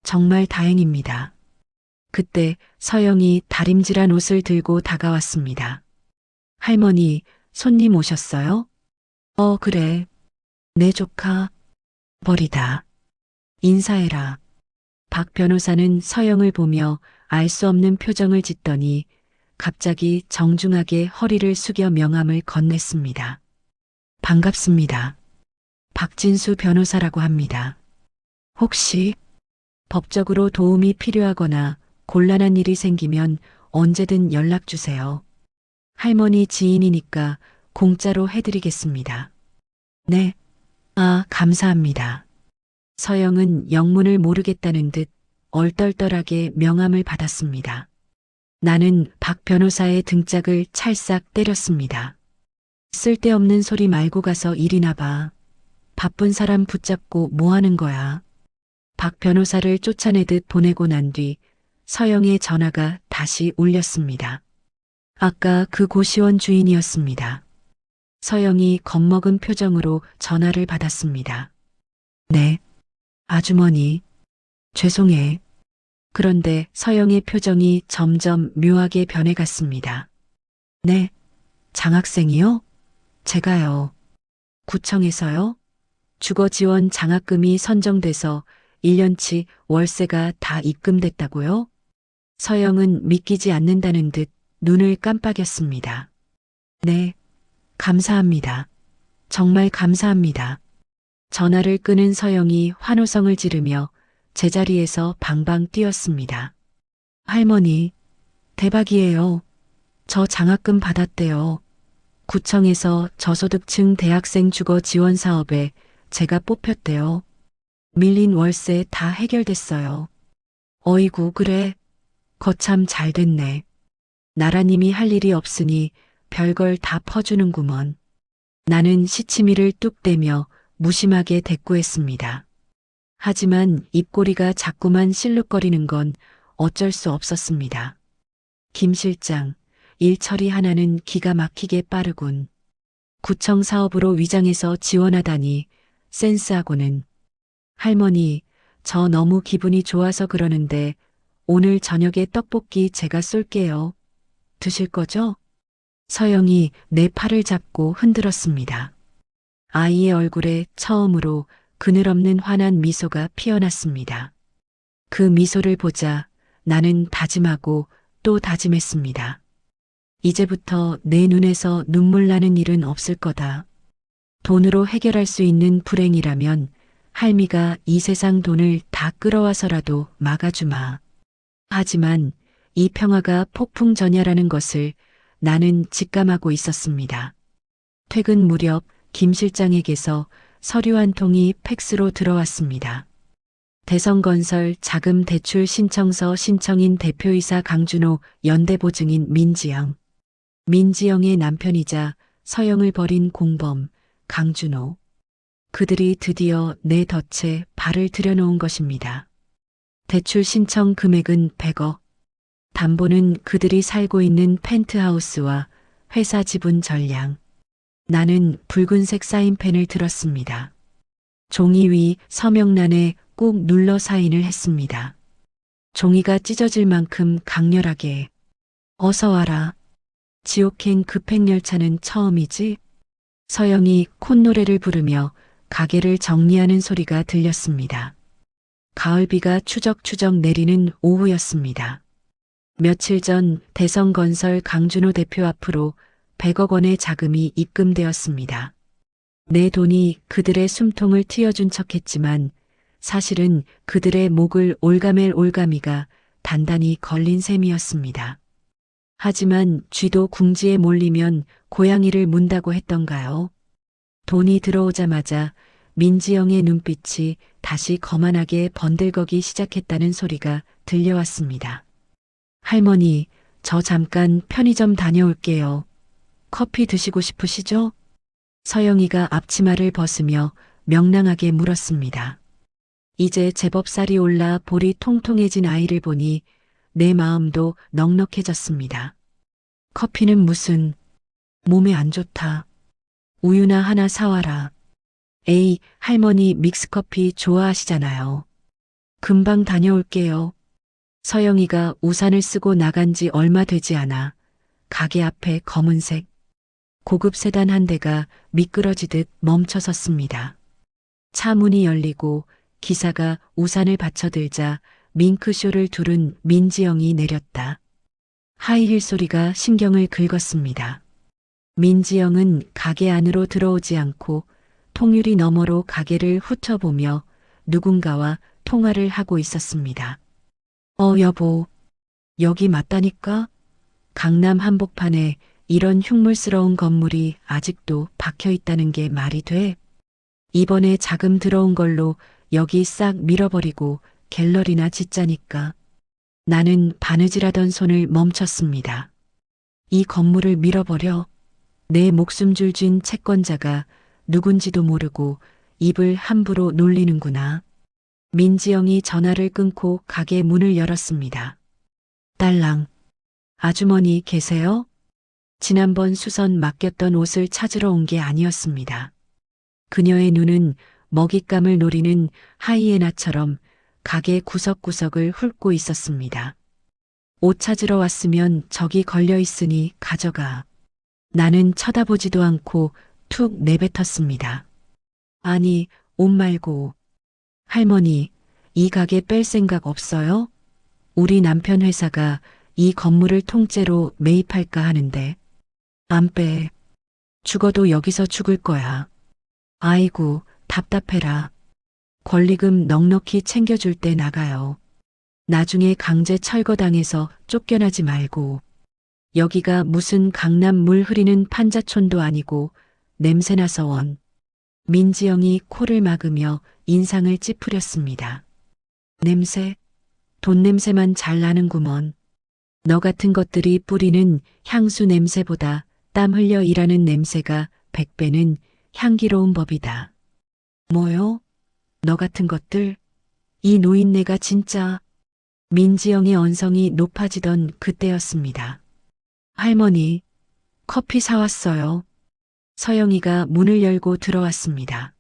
정말 다행입니다. 그때 서영이 다림질한 옷을 들고 다가왔습니다. 할머니, 손님 오셨어요? 그래. 내 조카. 버리다. 인사해라. 박 변호사는 서영을 보며 알 수 없는 표정을 짓더니 갑자기 정중하게 허리를 숙여 명함을 건넸습니다. 반갑습니다. 박진수 변호사라고 합니다. 혹시 법적으로 도움이 필요하거나 곤란한 일이 생기면 언제든 연락 주세요. 할머니 지인이니까 공짜로 해드리겠습니다. 네. 감사합니다. 서영은 영문을 모르겠다는 듯 얼떨떨하게 명함을 받았습니다. 나는 박 변호사의 등짝을 찰싹 때렸습니다. 쓸데없는 소리 말고 가서 일이나 봐. 바쁜 사람 붙잡고 뭐 하는 거야. 박 변호사를 쫓아내듯 보내고 난 뒤 서영의 전화가 다시 울렸습니다. 아까 그 고시원 주인이었습니다. 서영이 겁먹은 표정으로 전화를 받았습니다. 네, 아주머니. 죄송해. 그런데 서영의 표정이 점점 묘하게 변해갔습니다. 네, 장학생이요? 제가요. 구청에서요? 주거지원 장학금이 선정돼서 1년치 월세가 다 입금됐다고요? 서영은 믿기지 않는다는 듯 눈을 깜빡였습니다. 네, 감사합니다. 정말 감사합니다. 전화를 끊은 서영이 환호성을 지르며 제자리에서 방방 뛰었습니다. 할머니, 대박이에요. 저 장학금 받았대요. 구청에서 저소득층 대학생 주거 지원 사업에 제가 뽑혔대요. 밀린 월세 다 해결됐어요. 어이구, 그래. 거참 잘 됐네. 나라님이 할 일이 없으니 별걸 다 퍼주는구먼. 나는 시치미를 뚝 떼며 무심하게 대꾸했습니다. 하지만 입꼬리가 자꾸만 실룩거리는 건 어쩔 수 없었습니다. 김 실장, 일 처리 하나는 기가 막히게 빠르군. 구청 사업으로 위장해서 지원하다니 센스하고는. 할머니, 저 너무 기분이 좋아서 그러는데 오늘 저녁에 떡볶이 제가 쏠게요. 드실 거죠? 서영이 내 팔을 잡고 흔들었습니다. 아이의 얼굴에 처음으로 그늘없는 환한 미소가 피어났습니다. 그 미소를 보자 나는 다짐하고 또 다짐했습니다. 이제부터 내 눈에서 눈물 나는 일은 없을 거다. 돈으로 해결할 수 있는 불행이라면 할미가 이 세상 돈을 다 끌어와서라도 막아주마. 하지만 이 평화가 폭풍전야라는 것을 나는 직감하고 있었습니다. 퇴근 무렵 김 실장에게서 서류 한 통이 팩스로 들어왔습니다. 대성건설 자금 대출 신청서 신청인 대표이사 강준호, 연대보증인 민지영. 민지영의 남편이자 서영을 버린 공범 강준호. 그들이 드디어 내 덫에 발을 들여놓은 것입니다. 대출 신청 금액은 100억. 담보는 그들이 살고 있는 펜트하우스와 회사 지분 전량. 나는 붉은색 사인펜을 들었습니다. 종이 위 서명란에 꾹 눌러 사인을 했습니다. 종이가 찢어질 만큼 강렬하게. 어서 와라. 지옥행 급행열차는 처음이지? 서영이 콧노래를 부르며 가게를 정리하는 소리가 들렸습니다. 가을비가 추적추적 내리는 오후였습니다. 며칠 전 대성건설 강준호 대표 앞으로 100억 원의 자금이 입금되었습니다. 내 돈이 그들의 숨통을 틔워준 척했지만 사실은 그들의 목을 올가맬 올가미가 단단히 걸린 셈이었습니다. 하지만 쥐도 궁지에 몰리면 고양이를 문다고 했던가요? 돈이 들어오자마자 민지영의 눈빛이 다시 거만하게 번들거기 시작했다는 소리가 들려왔습니다. 할머니, 저 잠깐 편의점 다녀올게요. 커피 드시고 싶으시죠? 서영이가 앞치마를 벗으며 명랑하게 물었습니다. 이제 제법 살이 올라 볼이 통통해진 아이를 보니 내 마음도 넉넉해졌습니다. 커피는 무슨, 몸에 안 좋다. 우유나 하나 사와라. 에이, 할머니 믹스커피 좋아하시잖아요. 금방 다녀올게요. 서영이가 우산을 쓰고 나간 지 얼마 되지 않아 가게 앞에 검은색 고급 세단 한 대가 미끄러지듯 멈춰섰습니다. 차 문이 열리고 기사가 우산을 받쳐들자 밍크쇼를 두른 민지영이 내렸다. 하이힐 소리가 신경을 긁었습니다. 민지영은 가게 안으로 들어오지 않고 통유리 너머로 가게를 훑어보며 누군가와 통화를 하고 있었습니다. 여보, 여기 맞다니까? 강남 한복판에 이런 흉물스러운 건물이 아직도 박혀 있다는 게 말이 돼? 이번에 자금 들어온 걸로 여기 싹 밀어버리고 갤러리나 짓자니까. 나는 바느질하던 손을 멈췄습니다. 이 건물을 밀어버려? 내 목숨줄 쥔 채권자가 누군지도 모르고 입을 함부로 놀리는구나. 민지영이 전화를 끊고 가게 문을 열었습니다. 딸랑, 아주머니 계세요? 지난번 수선 맡겼던 옷을 찾으러 온 게 아니었습니다. 그녀의 눈은 먹잇감을 노리는 하이에나처럼 가게 구석구석을 훑고 있었습니다. 옷 찾으러 왔으면 저기 걸려 있으니 가져가. 나는 쳐다보지도 않고 툭 내뱉었습니다. 아니, 옷 말고. 할머니, 이 가게 뺄 생각 없어요? 우리 남편 회사가 이 건물을 통째로 매입할까 하는데. 안 빼. 죽어도 여기서 죽을 거야. 아이고, 답답해라. 권리금 넉넉히 챙겨줄 때 나가요. 나중에 강제 철거당해서 쫓겨나지 말고. 여기가 무슨 강남 물 흐리는 판자촌도 아니고 냄새나서 원. 민지영이 코를 막으며 인상을 찌푸렸습니다. 냄새? 돈 냄새만 잘 나는구먼. 너 같은 것들이 뿌리는 향수 냄새보다 땀 흘려 일하는 냄새가 100배는 향기로운 법이다. 뭐요? 너 같은 것들? 이 노인네가 진짜. 민지영의 언성이 높아지던 그때였습니다. 할머니, 커피 사왔어요. 서영이가 문을 열고 들어왔습니다.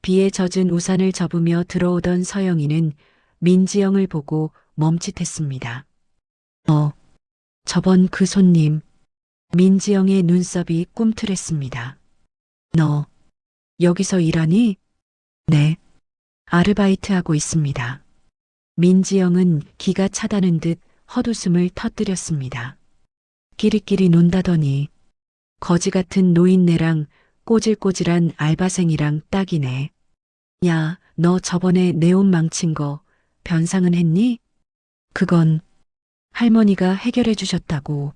비에 젖은 우산을 접으며 들어오던 서영이는 민지영을 보고 멈칫했습니다. 저번 그 손님, 민지영의 눈썹이 꿈틀했습니다. 너, 여기서 일하니? 네. 아르바이트하고 있습니다. 민지영은 기가 차다는 듯 헛웃음을 터뜨렸습니다. 끼리끼리 논다더니 거지 같은 노인네랑 꼬질꼬질한 알바생이랑 딱이네. 야, 너 저번에 내 옷 망친 거 변상은 했니? 그건 할머니가 해결해 주셨다고.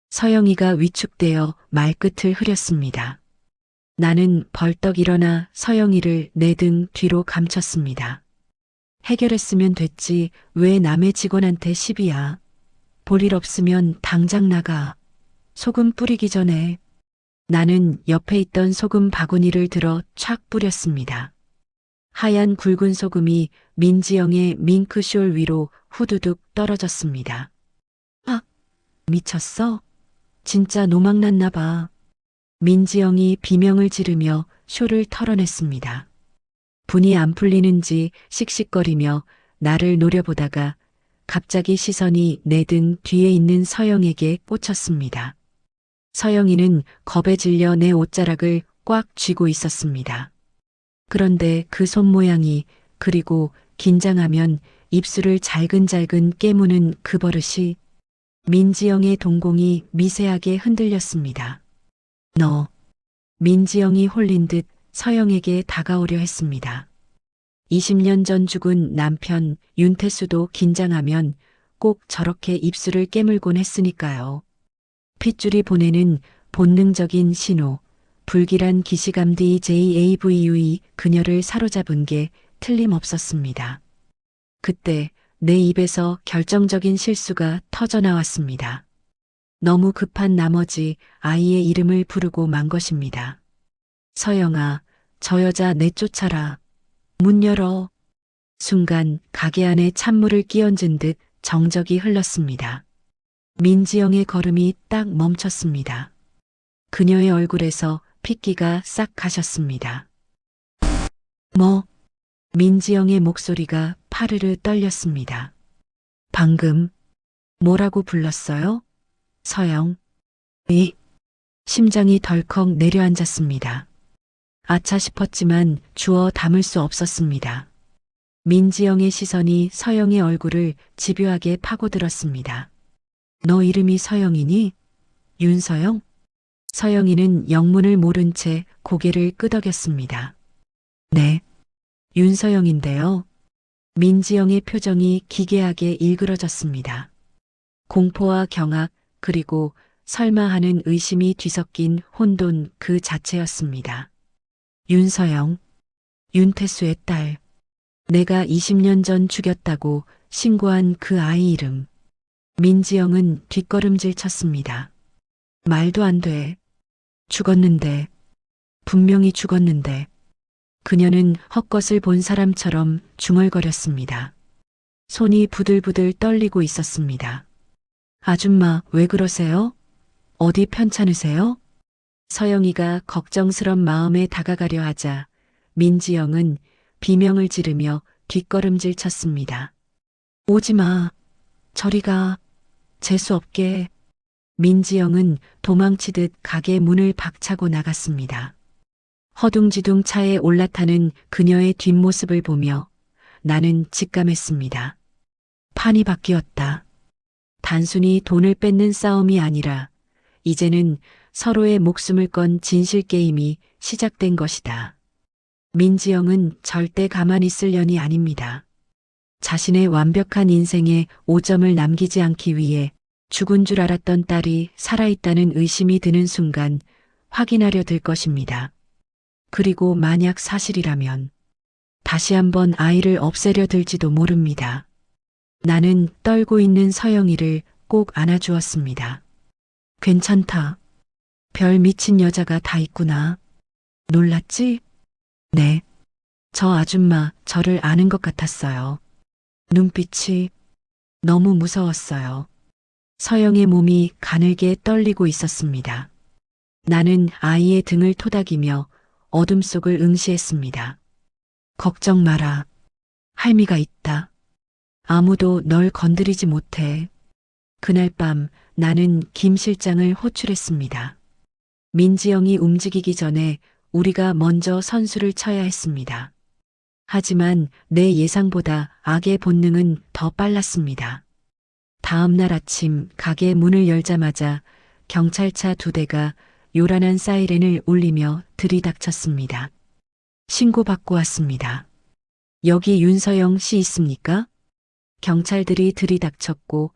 서영이가 위축되어 말끝을 흐렸습니다. 나는 벌떡 일어나 서영이를 내 등 뒤로 감췄습니다. 해결했으면 됐지 왜 남의 직원한테 시비야. 볼 일 없으면 당장 나가. 소금 뿌리기 전에 나는 옆에 있던 소금 바구니를 들어 촥 뿌렸습니다. 하얀 굵은 소금이 민지영의 밍크숄 위로 후두둑 떨어졌습니다. 아, 미쳤어? 진짜 노망났나 봐. 민지영이 비명을 지르며 숄을 털어냈습니다. 분이 안 풀리는지 씩씩거리며 나를 노려보다가 갑자기 시선이 내 등 뒤에 있는 서영에게 꽂혔습니다. 서영이는 겁에 질려 내 옷자락을 꽉 쥐고 있었습니다. 그런데 그 손 모양이 그리고 긴장하면 입술을 잘근잘근 깨무는 그 버릇이 민지영의 동공이 미세하게 흔들렸습니다. 너, 민지영이 홀린 듯 서영에게 다가오려 했습니다. 20년 전 죽은 남편 윤태수도 긴장하면 꼭 저렇게 입술을 깨물곤 했으니까요. 핏줄이 보내는 본능적인 신호, 불길한 기시감 DJAVUE 그녀를 사로잡은 게 틀림없었습니다. 그때 내 입에서 결정적인 실수가 터져나왔습니다. 너무 급한 나머지 아이의 이름을 부르고 만 것입니다. 서영아, 저 여자 내쫓아라. 문 열어. 순간 가게 안에 찬물을 끼얹은 듯 정적이 흘렀습니다. 민지영의 걸음이 딱 멈췄습니다. 그녀의 얼굴에서 핏기가 싹 가셨습니다. 뭐? 민지영의 목소리가 파르르 떨렸습니다. 방금 뭐라고 불렀어요? 서영. 심장이 덜컥 내려앉았습니다. 아차 싶었지만 주워 담을 수 없었습니다. 민지영의 시선이 서영의 얼굴을 집요하게 파고들었습니다. 너 이름이 서영이니? 윤서영? 서영이는 영문을 모른 채 고개를 끄덕였습니다. 네, 윤서영인데요. 민지영의 표정이 기괴하게 일그러졌습니다. 공포와 경악 그리고 설마 하는 의심이 뒤섞인 혼돈 그 자체였습니다. 윤서영, 윤태수의 딸. 내가 20년 전 죽였다고 신고한 그 아이 이름. 민지영은 뒷걸음질 쳤습니다. 말도 안 돼. 죽었는데. 분명히 죽었는데. 그녀는 헛것을 본 사람처럼 중얼거렸습니다. 손이 부들부들 떨리고 있었습니다. 아줌마, 왜 그러세요? 어디 편찮으세요? 서영이가 걱정스런 마음에 다가가려 하자 민지영은 비명을 지르며 뒷걸음질 쳤습니다. 오지 마. 저리 가. 재수없게. 민지영은 도망치듯 가게 문을 박차고 나갔습니다. 허둥지둥 차에 올라타는 그녀의 뒷모습을 보며 나는 직감했습니다. 판이 바뀌었다. 단순히 돈을 뺏는 싸움이 아니라 이제는 서로의 목숨을 건 진실 게임이 시작된 것이다. 민지영은 절대 가만히 있을 년이 아닙니다. 자신의 완벽한 인생에 오점을 남기지 않기 위해 죽은 줄 알았던 딸이 살아있다는 의심이 드는 순간 확인하려 들 것입니다. 그리고 만약 사실이라면 다시 한번 아이를 없애려 들지도 모릅니다. 나는 떨고 있는 서영이를 꼭 안아주었습니다. 괜찮다. 별 미친 여자가 다 있구나. 놀랐지? 네. 저 아줌마 저를 아는 것 같았어요. 눈빛이 너무 무서웠어요. 서영의 몸이 가늘게 떨리고 있었습니다. 나는 아이의 등을 토닥이며 어둠 속을 응시했습니다. 걱정 마라. 할미가 있다. 아무도 널 건드리지 못해. 그날 밤 나는 김 실장을 호출했습니다. 민지영이 움직이기 전에 우리가 먼저 선수를 쳐야 했습니다. 하지만 내 예상보다 악의 본능은 더 빨랐습니다. 다음 날 아침 가게 문을 열자마자 경찰차 2대가 요란한 사이렌을 울리며 들이닥쳤습니다. 신고받고 왔습니다. 여기 윤서영 씨 있습니까? 경찰들이 들이닥쳤고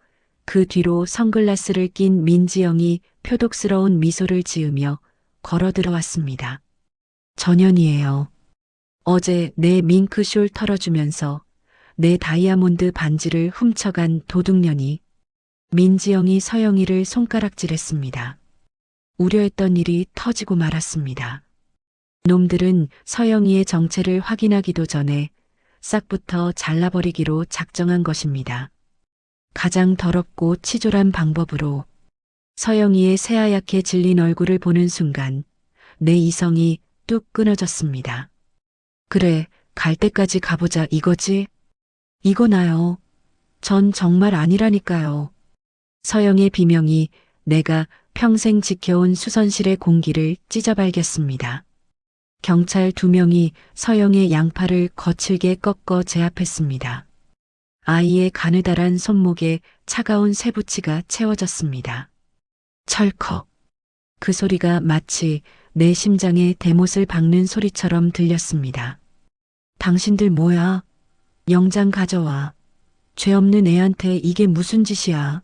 그 뒤로 선글라스를 낀 민지영이 표독스러운 미소를 지으며 걸어 들어왔습니다. 전현이에요. 어제 내 밍크쇼를 털어주면서 내 다이아몬드 반지를 훔쳐간 도둑년이. 민지영이 서영이를 손가락질했습니다. 우려했던 일이 터지고 말았습니다. 놈들은 서영이의 정체를 확인하기도 전에 싹부터 잘라버리기로 작정한 것입니다. 가장 더럽고 치졸한 방법으로. 서영이의 새하얗게 질린 얼굴을 보는 순간 내 이성이 뚝 끊어졌습니다. 그래, 갈 때까지 가보자 이거지? 이거 나요. 전 정말 아니라니까요. 서영의 비명이 내가 평생 지켜온 수선실의 공기를 찢어발겼습니다. 경찰 2명이 서영의 양팔을 거칠게 꺾어 제압했습니다. 아이의 가느다란 손목에 차가운 쇠붙이가 채워졌습니다. 철컥. 그 소리가 마치 내 심장에 대못을 박는 소리처럼 들렸습니다. 당신들 뭐야? 영장 가져와. 죄 없는 애한테 이게 무슨 짓이야?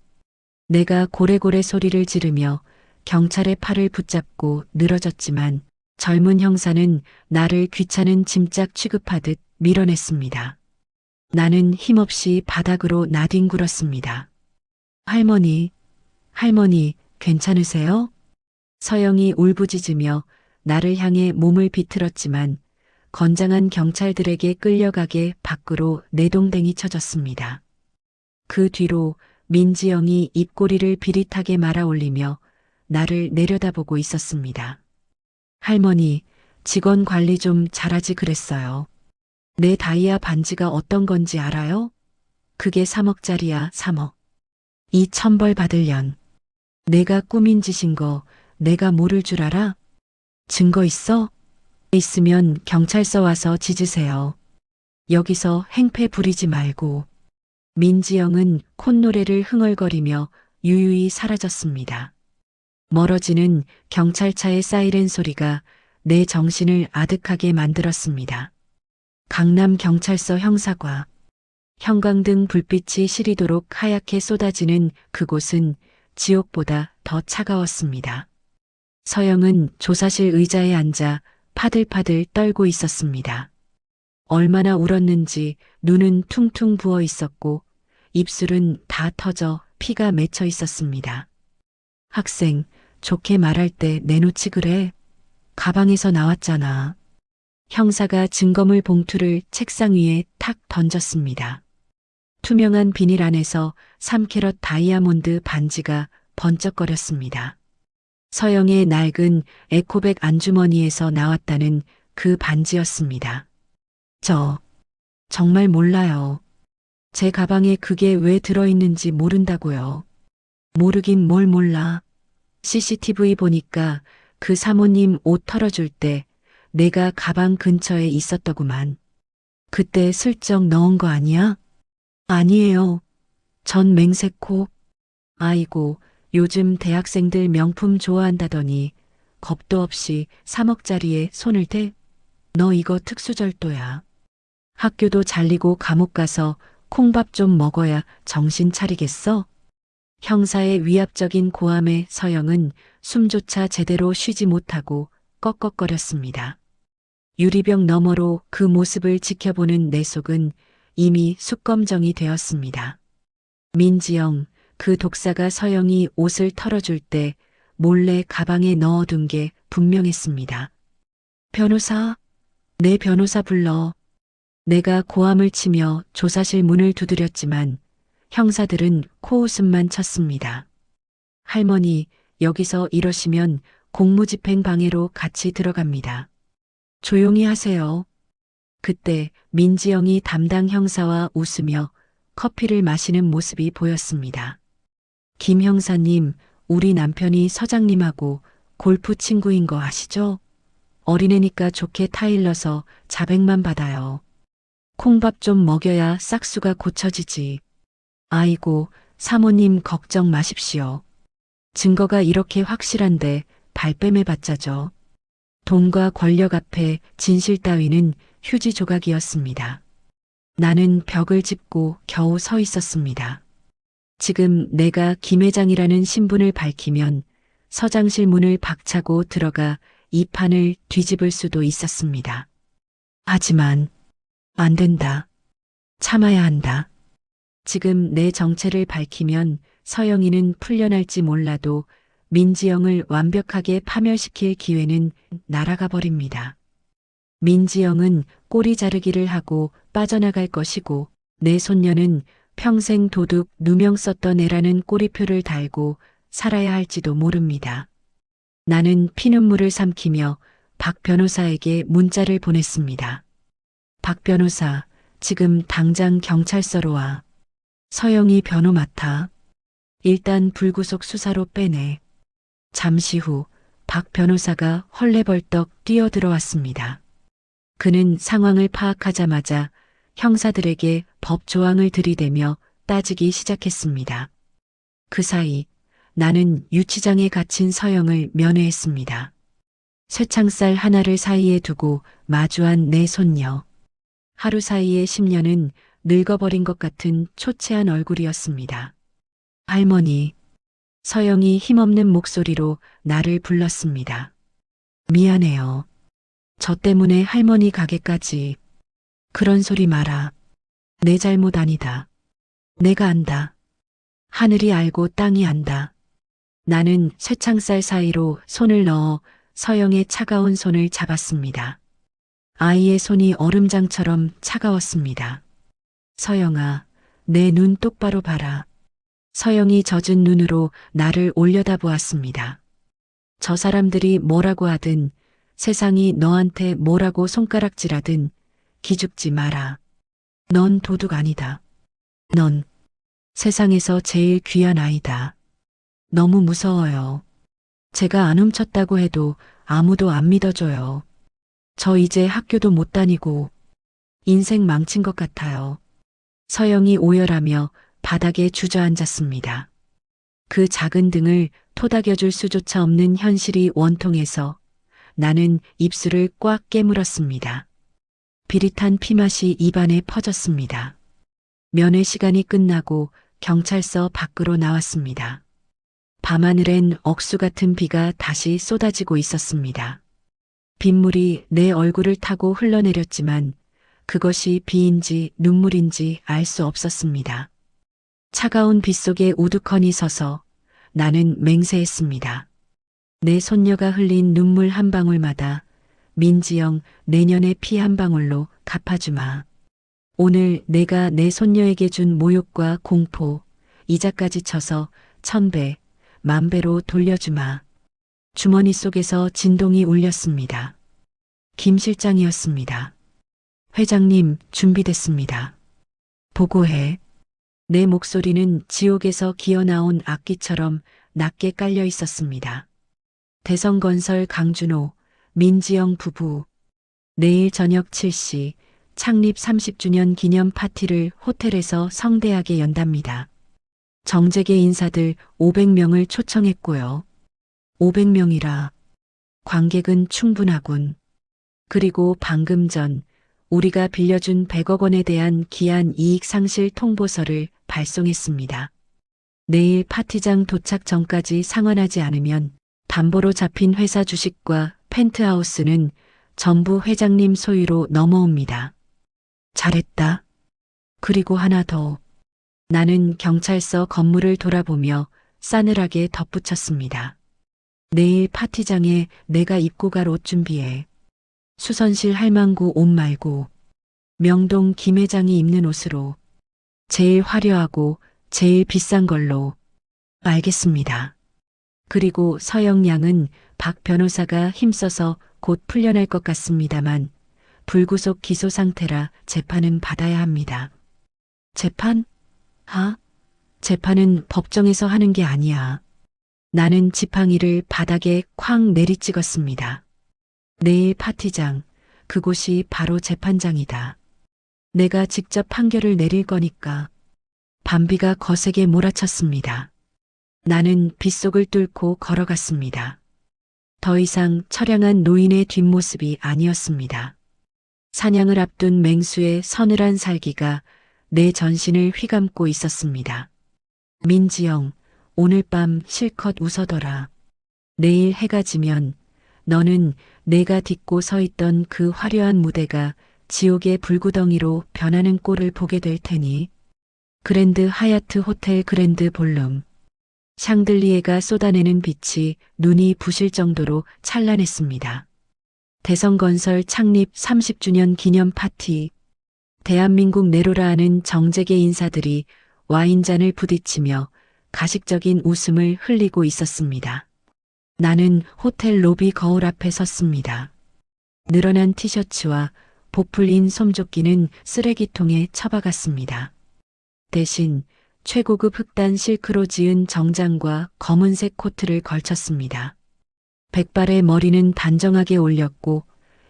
내가 고래고래 소리를 지르며 경찰의 팔을 붙잡고 늘어졌지만 젊은 형사는 나를 귀찮은 짐짝 취급하듯 밀어냈습니다. 나는 힘없이 바닥으로 나뒹굴었습니다. 할머니, 할머니, 괜찮으세요? 서영이 울부짖으며 나를 향해 몸을 비틀었지만 건장한 경찰들에게 끌려가게 밖으로 내동댕이 쳐졌습니다. 그 뒤로 민지영이 입꼬리를 비릿하게 말아올리며 나를 내려다보고 있었습니다. 할머니, 직원 관리 좀 잘하지 그랬어요. 내 다이아 반지가 어떤 건지 알아요? 그게 3억짜리야, 3억. 이 천벌 받을 년. 내가 꾸민 짓인 거 내가 모를 줄 알아? 증거 있어? 있으면 경찰서 와서 짖으세요. 여기서 행패 부리지 말고. 민지영은 콧노래를 흥얼거리며 유유히 사라졌습니다. 멀어지는 경찰차의 사이렌 소리가 내 정신을 아득하게 만들었습니다. 강남 경찰서 형사과. 형광등 불빛이 시리도록 하얗게 쏟아지는 그곳은 지옥보다 더 차가웠습니다. 서영은 조사실 의자에 앉아 파들파들 떨고 있었습니다. 얼마나 울었는지 눈은 퉁퉁 부어 있었고 입술은 다 터져 피가 맺혀 있었습니다. 학생, 좋게 말할 때 내놓지 그래. 가방에서 나왔잖아. 형사가 증거물 봉투를 책상 위에 탁 던졌습니다. 투명한 비닐 안에서 3캐럿 다이아몬드 반지가 번쩍거렸습니다. 서영의 낡은 에코백 안주머니에서 나왔다는 그 반지였습니다. 정말 몰라요. 제 가방에 그게 왜 들어있는지 모른다고요. 모르긴 뭘 몰라. CCTV 보니까 그 사모님 옷 털어줄 때 내가 가방 근처에 있었더구만. 그때 슬쩍 넣은 거 아니야? 아니에요. 전 맹세코. 아이고, 요즘 대학생들 명품 좋아한다더니 겁도 없이 3억짜리에 손을 대? 너 이거 특수절도야. 학교도 잘리고 감옥 가서 콩밥 좀 먹어야 정신 차리겠어? 형사의 위압적인 고함에 서영은 숨조차 제대로 쉬지 못하고 꺽꺽거렸습니다. 유리병 너머로 그 모습을 지켜보는 내 속은 이미 숙검정이 되었습니다. 민지영, 그 독사가 서영이 옷을 털어줄 때 몰래 가방에 넣어둔 게 분명했습니다. 변호사, 내 변호사 불러. 내가 고함을 치며 조사실 문을 두드렸지만 형사들은 코웃음만 쳤습니다. 할머니, 여기서 이러시면 공무집행 방해로 같이 들어갑니다. 조용히 하세요. 그때 민지영이 담당 형사와 웃으며 커피를 마시는 모습이 보였습니다. 김 형사님, 우리 남편이 서장님하고 골프 친구인 거 아시죠? 어린애니까 좋게 타일러서 자백만 받아요. 콩밥 좀 먹여야 싹수가 고쳐지지. 아이고, 사모님 걱정 마십시오. 증거가 이렇게 확실한데 발뺌해봤자죠. 돈과 권력 앞에 진실 따위는 휴지 조각이었습니다. 나는 벽을 짚고 겨우 서 있었습니다. 지금 내가 김 회장이라는 신분을 밝히면 서장실 문을 박차고 들어가 이 판을 뒤집을 수도 있었습니다. 하지만 안 된다. 참아야 한다. 지금 내 정체를 밝히면 서영이는 풀려날지 몰라도 민지영을 완벽하게 파멸시킬 기회는 날아가 버립니다. 민지영은 꼬리 자르기를 하고 빠져나갈 것이고 내 손녀는 평생 도둑 누명 썼던 애라는 꼬리표를 달고 살아야 할지도 모릅니다. 나는 피눈물을 삼키며 박 변호사에게 문자를 보냈습니다. 박 변호사, 지금 당장 경찰서로 와. 서영이 변호 맡아. 일단 불구속 수사로 빼내. 잠시 후 박 변호사가 헐레벌떡 뛰어들어왔습니다. 그는 상황을 파악하자마자 형사들에게 법 조항을 들이대며 따지기 시작했습니다. 그 사이 나는 유치장에 갇힌 서영을 면회했습니다. 쇠창살 하나를 사이에 두고 마주한 내 손녀. 하루 사이의 10년은 늙어버린 것 같은 초췌한 얼굴이었습니다. 할머니, 서영이 힘없는 목소리로 나를 불렀습니다. 미안해요. 저 때문에 할머니 가게까지. 그런 소리 마라. 내 잘못 아니다. 내가 안다. 하늘이 알고 땅이 안다. 나는 쇠창살 사이로 손을 넣어 서영의 차가운 손을 잡았습니다. 아이의 손이 얼음장처럼 차가웠습니다. 서영아, 내 눈 똑바로 봐라. 서영이 젖은 눈으로 나를 올려다보았습니다. 저 사람들이 뭐라고 하든 세상이 너한테 뭐라고 손가락질하든 기죽지 마라. 넌 도둑 아니다. 넌 세상에서 제일 귀한 아이다. 너무 무서워요. 제가 안 훔쳤다고 해도 아무도 안 믿어줘요. 저 이제 학교도 못 다니고 인생 망친 것 같아요. 서영이 오열하며 바닥에 주저앉았습니다. 그 작은 등을 토닥여줄 수조차 없는 현실이 원통해서 나는 입술을 꽉 깨물었습니다. 비릿한 피맛이 입안에 퍼졌습니다. 면회 시간이 끝나고 경찰서 밖으로 나왔습니다. 밤하늘엔 억수 같은 비가 다시 쏟아지고 있었습니다. 빗물이 내 얼굴을 타고 흘러내렸지만 그것이 비인지 눈물인지 알 수 없었습니다. 차가운 빗속에 우두커니 서서 나는 맹세했습니다. 내 손녀가 흘린 눈물 한 방울마다 민지영 내년의 피 한 방울로 갚아주마. 오늘 내가 내 손녀에게 준 모욕과 공포, 이자까지 쳐서 1000배, 10,000배로 돌려주마. 주머니 속에서 진동이 울렸습니다. 김 실장이었습니다. 회장님, 준비됐습니다. 보고해. 내 목소리는 지옥에서 기어나온 악기처럼 낮게 깔려 있었습니다. 대성건설 강준호, 민지영 부부. 내일 저녁 7시 창립 30주년 기념 파티를 호텔에서 성대하게 연답니다. 정재계 인사들 500명을 초청했고요. 500명이라 관객은 충분하군. 그리고 방금 전 우리가 빌려준 100억 원에 대한 기한 이익 상실 통보서를 발송했습니다. 내일 파티장 도착 전까지 상환하지 않으면 담보로 잡힌 회사 주식과 펜트하우스는 전부 회장님 소유로 넘어옵니다. 잘했다. 그리고 하나 더. 나는 경찰서 건물을 돌아보며 싸늘하게 덧붙였습니다. 내일 파티장에 내가 입고 갈 옷 준비해. 수선실 할망구 옷 말고 명동 김 회장이 입는 옷으로 제일 화려하고 제일 비싼 걸로. 알겠습니다. 그리고 서영 양은 박 변호사가 힘써서 곧 풀려날 것 같습니다만 불구속 기소 상태라 재판은 받아야 합니다. 재판? 재판은 법정에서 하는 게 아니야. 나는 지팡이를 바닥에 쾅 내리찍었습니다. 내일 파티장, 그곳이 바로 재판장이다. 내가 직접 판결을 내릴 거니까. 밤비가 거세게 몰아쳤습니다. 나는 빗속을 뚫고 걸어갔습니다. 더 이상 처량한 노인의 뒷모습이 아니었습니다. 사냥을 앞둔 맹수의 서늘한 살기가 내 전신을 휘감고 있었습니다. 민지영, 오늘 밤 실컷 웃어둬라. 내일 해가 지면 너는 내가 딛고 서 있던 그 화려한 무대가 지옥의 불구덩이로 변하는 꼴을 보게 될 테니. 그랜드 하얏트 호텔 그랜드 볼룸. 샹들리에가 쏟아내는 빛이 눈이 부실 정도로 찬란했습니다. 대성건설 창립 30주년 기념 파티. 대한민국 내로라 하는 정재계 인사들이 와인잔을 부딪히며 가식적인 웃음을 흘리고 있었습니다. 나는 호텔 로비 거울 앞에 섰습니다. 늘어난 티셔츠와 보풀인 솜조끼는 쓰레기통에 처박았습니다. 대신 최고급 흑단 실크로 지은 정장과 검은색 코트를 걸쳤습니다. 백발의 머리는 단정하게 올렸고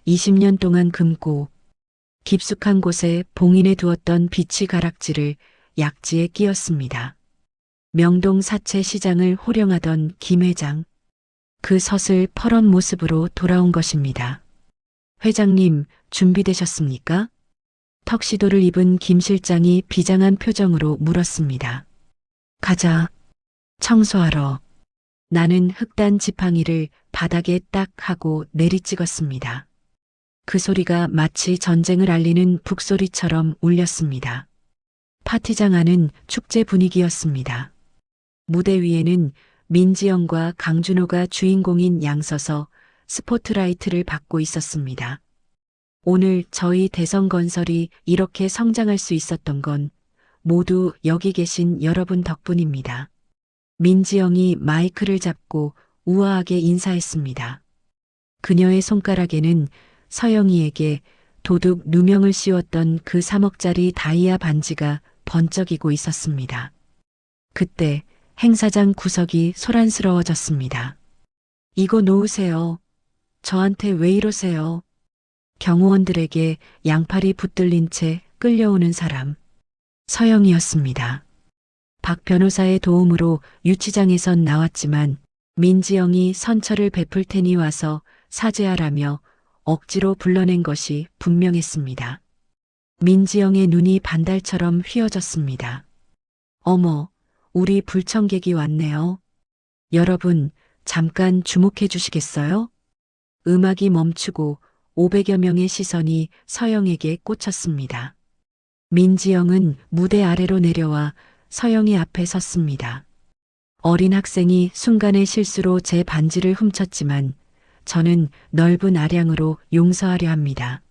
20년 동안 금고 깊숙한 곳에 봉인해 두었던 비치 가락지를 약지에 끼웠습니다. 명동 사채 시장을 호령하던 김 회장. 그 서슬 퍼런 모습으로 돌아온 것입니다. 회장님, 준비되셨습니까? 턱시도를 입은 김 실장이 비장한 표정으로 물었습니다. 가자. 청소하러. 나는 흑단 지팡이를 바닥에 딱 하고 내리찍었습니다. 그 소리가 마치 전쟁을 알리는 북소리처럼 울렸습니다. 파티장 안은 축제 분위기였습니다. 무대 위에는 민지영과 강준호가 주인공인 양서서 스포트라이트를 받고 있었습니다. 오늘 저희 대성건설이 이렇게 성장할 수 있었던 건 모두 여기 계신 여러분 덕분입니다. 민지영이 마이크를 잡고 우아하게 인사했습니다. 그녀의 손가락에는 서영이에게 도둑 누명을 씌웠던 그 3억짜리 다이아 반지가 번쩍이고 있었습니다. 그때 행사장 구석이 소란스러워졌습니다. 이거 놓으세요. 저한테 왜 이러세요? 경호원들에게 양팔이 붙들린 채 끌려오는 사람. 서영이었습니다. 박 변호사의 도움으로 유치장에선 나왔지만 민지영이 선처를 베풀 테니 와서 사죄하라며 억지로 불러낸 것이 분명했습니다. 민지영의 눈이 반달처럼 휘어졌습니다. 어머, 우리 불청객이 왔네요. 여러분, 잠깐 주목해 주시겠어요? 음악이 멈추고 500여 명의 시선이 서영에게 꽂혔습니다. 민지영은 무대 아래로 내려와 서영이 앞에 섰습니다. 어린 학생이 순간의 실수로 제 반지를 훔쳤지만 저는 넓은 아량으로 용서하려 합니다.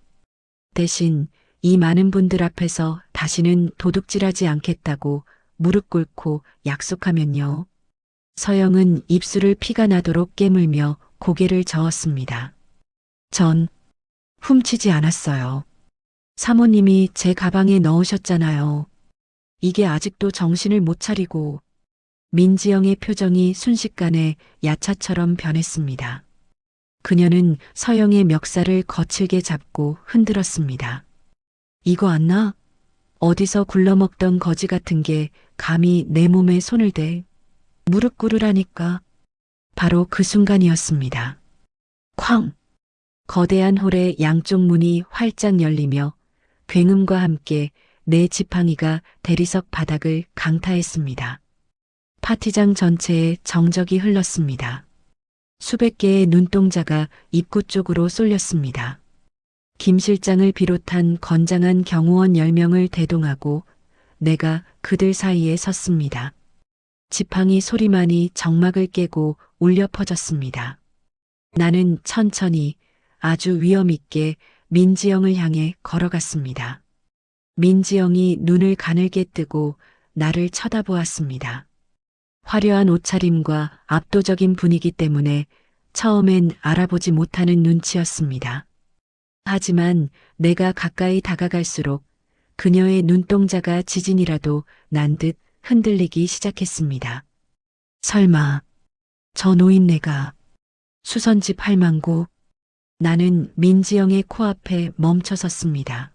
대신 이 많은 분들 앞에서 다시는 도둑질하지 않겠다고 무릎 꿇고 약속하면요. 서영은 입술을 피가 나도록 깨물며 고개를 저었습니다. 전 훔치지 않았어요. 사모님이 제 가방에 넣으셨잖아요. 이게 아직도 정신을 못 차리고. 민지영의 표정이 순식간에 야차처럼 변했습니다. 그녀는 서영의 멱살을 거칠게 잡고 흔들었습니다. 이거 안 나? 어디서 굴러먹던 거지 같은 게 감히 내 몸에 손을 대. 무릎 꿇으라니까. 바로 그 순간이었습니다. 쾅! 거대한 홀의 양쪽 문이 활짝 열리며 굉음과 함께 내 지팡이가 대리석 바닥을 강타했습니다. 파티장 전체에 정적이 흘렀습니다. 수백 개의 눈동자가 입구 쪽으로 쏠렸습니다. 김 실장을 비롯한 건장한 경호원 10명을 대동하고 내가 그들 사이에 섰습니다. 지팡이 소리만이 정막을 깨고 울려 퍼졌습니다. 나는 천천히 아주 위험 있게 민지영을 향해 걸어갔습니다. 민지영이 눈을 가늘게 뜨고 나를 쳐다보았습니다. 화려한 옷차림과 압도적인 분위기 때문에 처음엔 알아보지 못하는 눈치였습니다. 하지만 내가 가까이 다가갈수록 그녀의 눈동자가 지진이라도 난 듯 흔들리기 시작했습니다. 설마 저 노인네가 수선집 할망구. 나는 민지영의 코앞에 멈춰 섰습니다.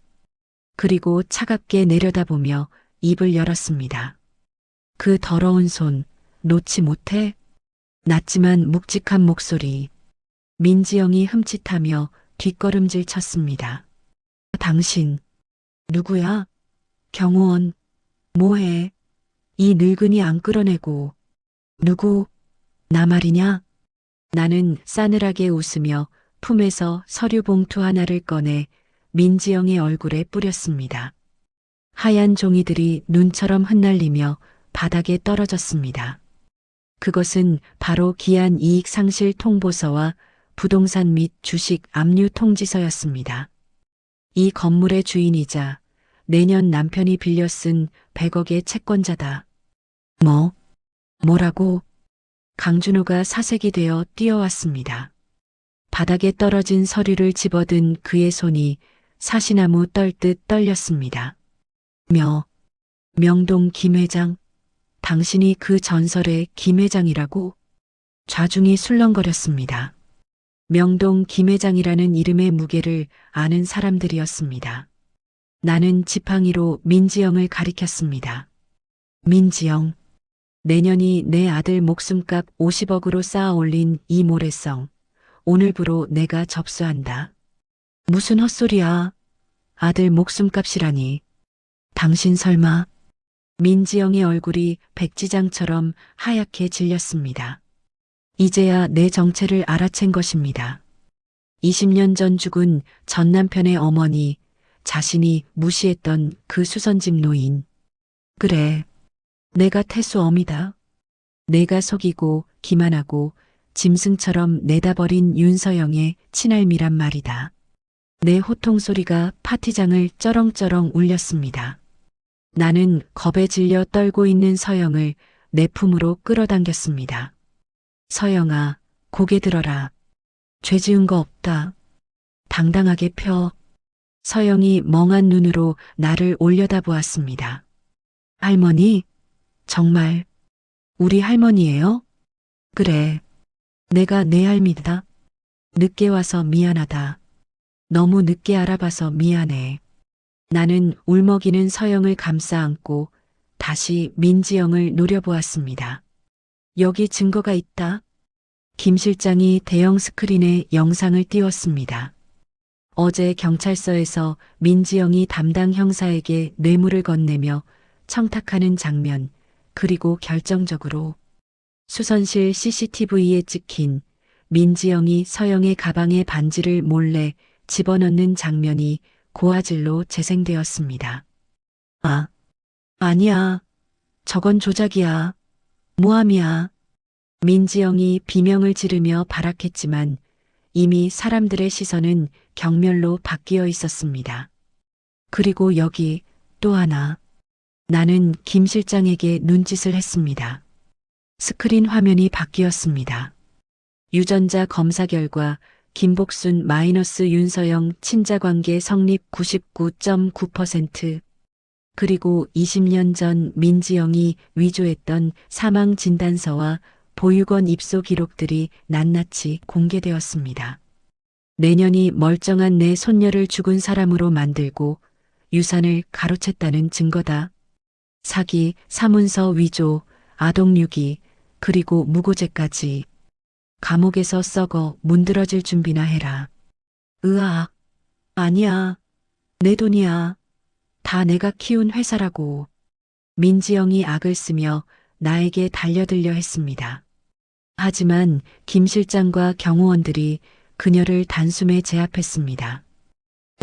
그리고 차갑게 내려다보며 입을 열었습니다. 그 더러운 손 놓지 못해? 낮지만 묵직한 목소리. 민지영이 흠칫하며 뒷걸음질 쳤습니다. 당신 누구야? 경호원. 뭐해? 이 늙은이 안 끌어내고. 누구? 나 말이냐? 나는 싸늘하게 웃으며 품에서 서류 봉투 하나를 꺼내 민지영의 얼굴에 뿌렸습니다. 하얀 종이들이 눈처럼 흩날리며 바닥에 떨어졌습니다. 그것은 바로 기한 이익 상실 통보서와 부동산 및 주식 압류 통지서였습니다. 이 건물의 주인이자 내년 남편이 빌려 쓴 100억의 채권자다. 뭐라고? 강준호가 사색이 되어 뛰어왔습니다. 바닥에 떨어진 서류를 집어든 그의 손이 사시나무 떨듯 떨렸습니다. 명동 김 회장? 당신이 그 전설의 김 회장이라고? 좌중이 술렁거렸습니다. 명동 김 회장이라는 이름의 무게를 아는 사람들이었습니다. 나는 지팡이로 민지영을 가리켰습니다. 민지영, 내년이 내 아들 목숨값 50억으로 쌓아 올린 이 모래성, 오늘부로 내가 접수한다. 무슨 헛소리야. 아들 목숨값이라니. 당신 설마. 민지영의 얼굴이 백지장처럼 하얗게 질렸습니다. 이제야 내 정체를 알아챈 것입니다. 20년 전 죽은 전 남편의 어머니, 자신이 무시했던 그 수선집 노인. 그래, 내가 태수엄이다. 내가 속이고 기만하고 짐승처럼 내다버린 윤서영의 친할미란 말이다. 내 호통 소리가 파티장을 쩌렁쩌렁 울렸습니다. 나는 겁에 질려 떨고 있는 서영을 내 품으로 끌어당겼습니다. 서영아, 고개 들어라. 죄 지은 거 없다. 당당하게 펴. 서영이 멍한 눈으로 나를 올려다보았습니다. 할머니? 정말 우리 할머니예요? 그래. 내가 내 할미다. 늦게 와서 미안하다. 너무 늦게 알아봐서 미안해. 나는 울먹이는 서영을 감싸 안고 다시 민지영을 노려보았습니다. 여기 증거가 있다. 김 실장이 대형 스크린에 영상을 띄웠습니다. 어제 경찰서에서 민지영이 담당 형사에게 뇌물을 건네며 청탁하는 장면, 그리고 결정적으로 수선실 CCTV에 찍힌 민지영이 서영의 가방에 반지를 몰래 집어넣는 장면이 고화질로 재생되었습니다. 아니야. 저건 조작이야. 모함이야. 민지영이 비명을 지르며 발악했지만 이미 사람들의 시선은 경멸로 바뀌어 있었습니다. 그리고 여기 또 하나. 나는 김 실장에게 눈짓을 했습니다. 스크린 화면이 바뀌었습니다. 유전자 검사 결과 김복순 마이너스 윤서영 친자관계 성립 99.9%, 그리고 20년 전 민지영이 위조했던 사망 진단서와 보육원 입소 기록들이 낱낱이 공개되었습니다. 내년이 멀쩡한 내 손녀를 죽은 사람으로 만들고 유산을 가로챘다는 증거다. 사기, 사문서 위조, 아동유기, 그리고 무고죄까지. 감옥에서 썩어 문드러질 준비나 해라. 으악. 아니야. 내 돈이야. 다 내가 키운 회사라고. 민지영이 악을 쓰며 나에게 달려들려 했습니다. 하지만 김 실장과 경호원들이 그녀를 단숨에 제압했습니다.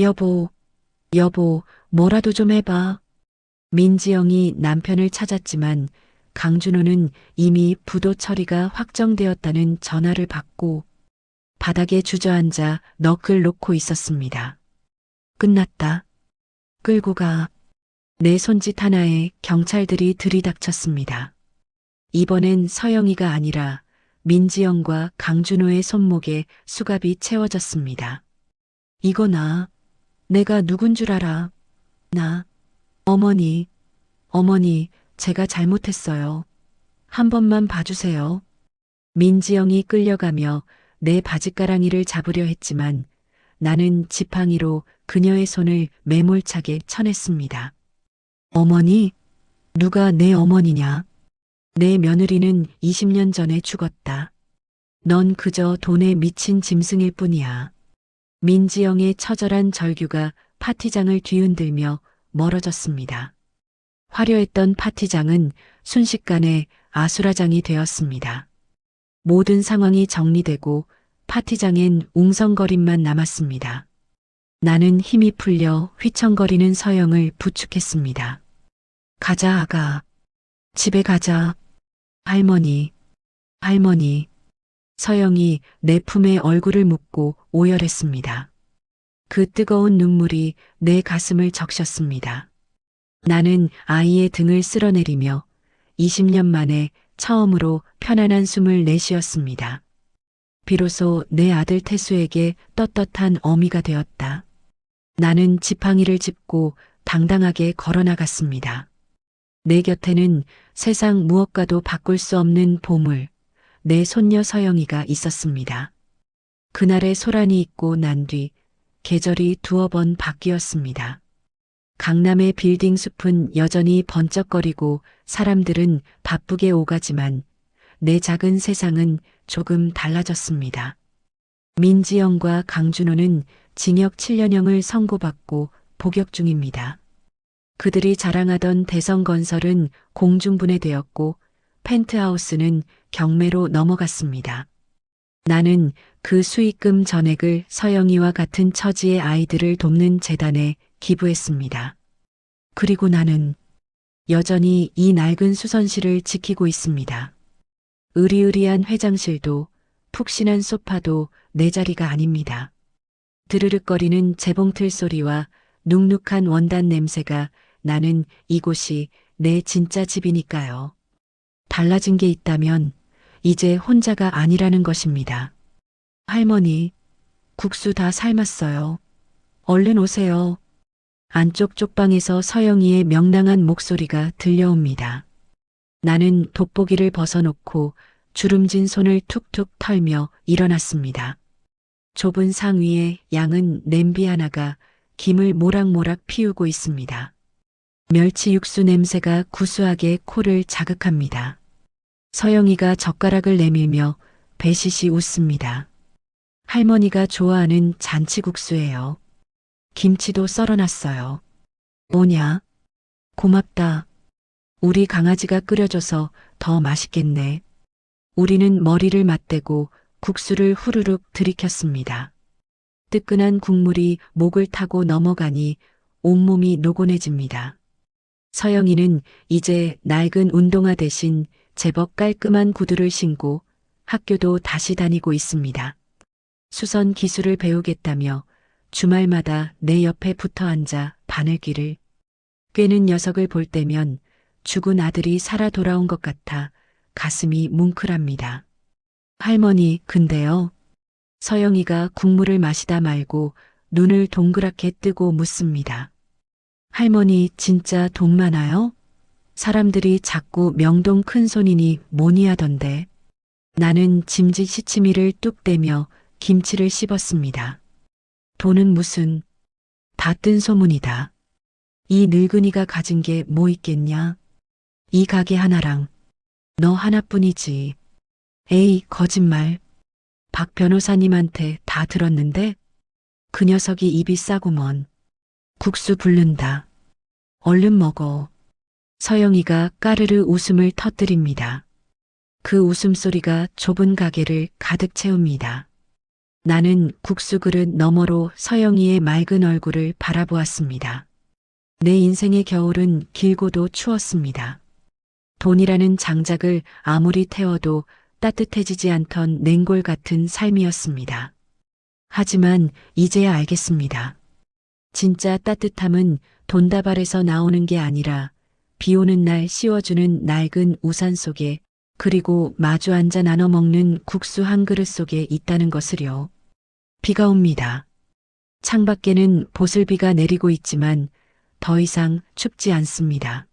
여보, 뭐라도 좀 해봐. 민지영이 남편을 찾았지만 강준호는 이미 부도 처리가 확정되었다는 전화를 받고 바닥에 주저앉아 너클 놓고 있었습니다. 끝났다. 끌고 가. 내 손짓 하나에 경찰들이 들이닥쳤습니다. 이번엔 서영이가 아니라 민지영과 강준호의 손목에 수갑이 채워졌습니다. 이거 내가 누군 줄 알아? 나, 어머니, 제가 잘못했어요. 한 번만 봐주세요. 민지영이 끌려가며 내 바짓가랑이를 잡으려 했지만 나는 지팡이로 그녀의 손을 매몰차게 쳐냈습니다. 어머니? 누가 내 어머니냐? 내 며느리는 20년 전에 죽었다. 넌 그저 돈에 미친 짐승일 뿐이야. 민지영의 처절한 절규가 파티장을 뒤흔들며 멀어졌습니다. 화려했던 파티장은 순식간에 아수라장이 되었습니다. 모든 상황이 정리되고 파티장엔 웅성거림만 남았습니다. 나는 힘이 풀려 휘청거리는 서영을 부축했습니다. 가자, 아가. 집에 가자. 할머니, 할머니. 서영이 내 품에 얼굴을 묻고 오열했습니다. 그 뜨거운 눈물이 내 가슴을 적셨습니다. 나는 아이의 등을 쓸어내리며 20년 만에 처음으로 편안한 숨을 내쉬었습니다. 비로소 내 아들 태수에게 떳떳한 어미가 되었다. 나는 지팡이를 짚고 당당하게 걸어나갔습니다. 내 곁에는 세상 무엇과도 바꿀 수 없는 보물, 내 손녀 서영이가 있었습니다. 그날의 소란이 있고 난 뒤 계절이 두어 번 바뀌었습니다. 강남의 빌딩 숲은 여전히 번쩍거리고 사람들은 바쁘게 오가지만 내 작은 세상은 조금 달라졌습니다. 민지영과 강준호는 징역 7년형을 선고받고 복역 중입니다. 그들이 자랑하던 대성건설은 공중분해되었고 펜트하우스는 경매로 넘어갔습니다. 나는 그 수익금 전액을 서영이와 같은 처지의 아이들을 돕는 재단에 기부했습니다. 그리고 나는 여전히 이 낡은 수선실을 지키고 있습니다. 으리으리한 회장실도 푹신한 소파도 내 자리가 아닙니다. 드르륵거리는 재봉틀 소리와 눅눅한 원단 냄새가 나는 이곳이 내 진짜 집이니까요. 달라진 게 있다면 이제 혼자가 아니라는 것입니다. 할머니, 국수 다 삶았어요. 얼른 오세요. 안쪽 쪽방에서 서영이의 명랑한 목소리가 들려옵니다. 나는 돋보기를 벗어놓고 주름진 손을 툭툭 털며 일어났습니다. 좁은 상 위에 양은 냄비 하나가 김을 모락모락 피우고 있습니다. 멸치 육수 냄새가 구수하게 코를 자극합니다. 서영이가 젓가락을 내밀며 배시시 웃습니다. 할머니가 좋아하는 잔치국수예요. 김치도 썰어놨어요. 뭐냐? 고맙다. 우리 강아지가 끓여줘서 더 맛있겠네. 우리는 머리를 맞대고 국수를 후루룩 들이켰습니다. 뜨끈한 국물이 목을 타고 넘어가니 온몸이 노곤해집니다. 서영이는 이제 낡은 운동화 대신 제법 깔끔한 구두를 신고 학교도 다시 다니고 있습니다. 수선 기술을 배우겠다며 주말마다 내 옆에 붙어 앉아 바늘귀를 꿰는 녀석을 볼 때면 죽은 아들이 살아 돌아온 것 같아 가슴이 뭉클합니다. 할머니, 근데요. 서영이가 국물을 마시다 말고 눈을 동그랗게 뜨고 묻습니다. 할머니 진짜 돈 많아요? 사람들이 자꾸 명동 큰손이니 뭐니 하던데. 나는 짐짓 시치미를 뚝 떼며 김치를 씹었습니다. 돈은 무슨, 다 뜬 소문이다. 이 늙은이가 가진 게 뭐 있겠냐? 이 가게 하나랑 너 하나뿐이지. 에이, 거짓말. 박 변호사님한테 다 들었는데? 그 녀석이 입이 싸구먼. 국수 붓는다. 얼른 먹어. 서영이가 까르르 웃음을 터뜨립니다. 그 웃음소리가 좁은 가게를 가득 채웁니다. 나는 국수 그릇 너머로 서영이의 맑은 얼굴을 바라보았습니다. 내 인생의 겨울은 길고도 추웠습니다. 돈이라는 장작을 아무리 태워도 따뜻해지지 않던 냉골 같은 삶이었습니다. 하지만 이제야 알겠습니다. 진짜 따뜻함은 돈다발에서 나오는 게 아니라 비 오는 날 씌워주는 낡은 우산 속에 그리고 마주 앉아 나눠 먹는 국수 한 그릇 속에 있다는 것을요. 비가 옵니다. 창밖에는 보슬비가 내리고 있지만 더 이상 춥지 않습니다.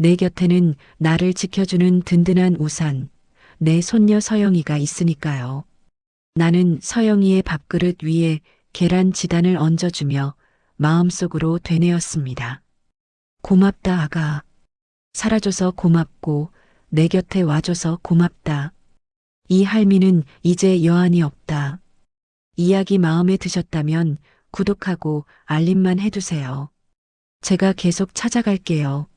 내 곁에는 나를 지켜주는 든든한 우산, 내 손녀 서영이가 있으니까요. 나는 서영이의 밥그릇 위에 계란 지단을 얹어주며 마음속으로 되뇌었습니다. 고맙다, 아가. 살아줘서 고맙고 내 곁에 와줘서 고맙다. 이 할미는 이제 여한이 없다. 이야기 마음에 드셨다면 구독하고 알림만 해두세요. 제가 계속 찾아갈게요.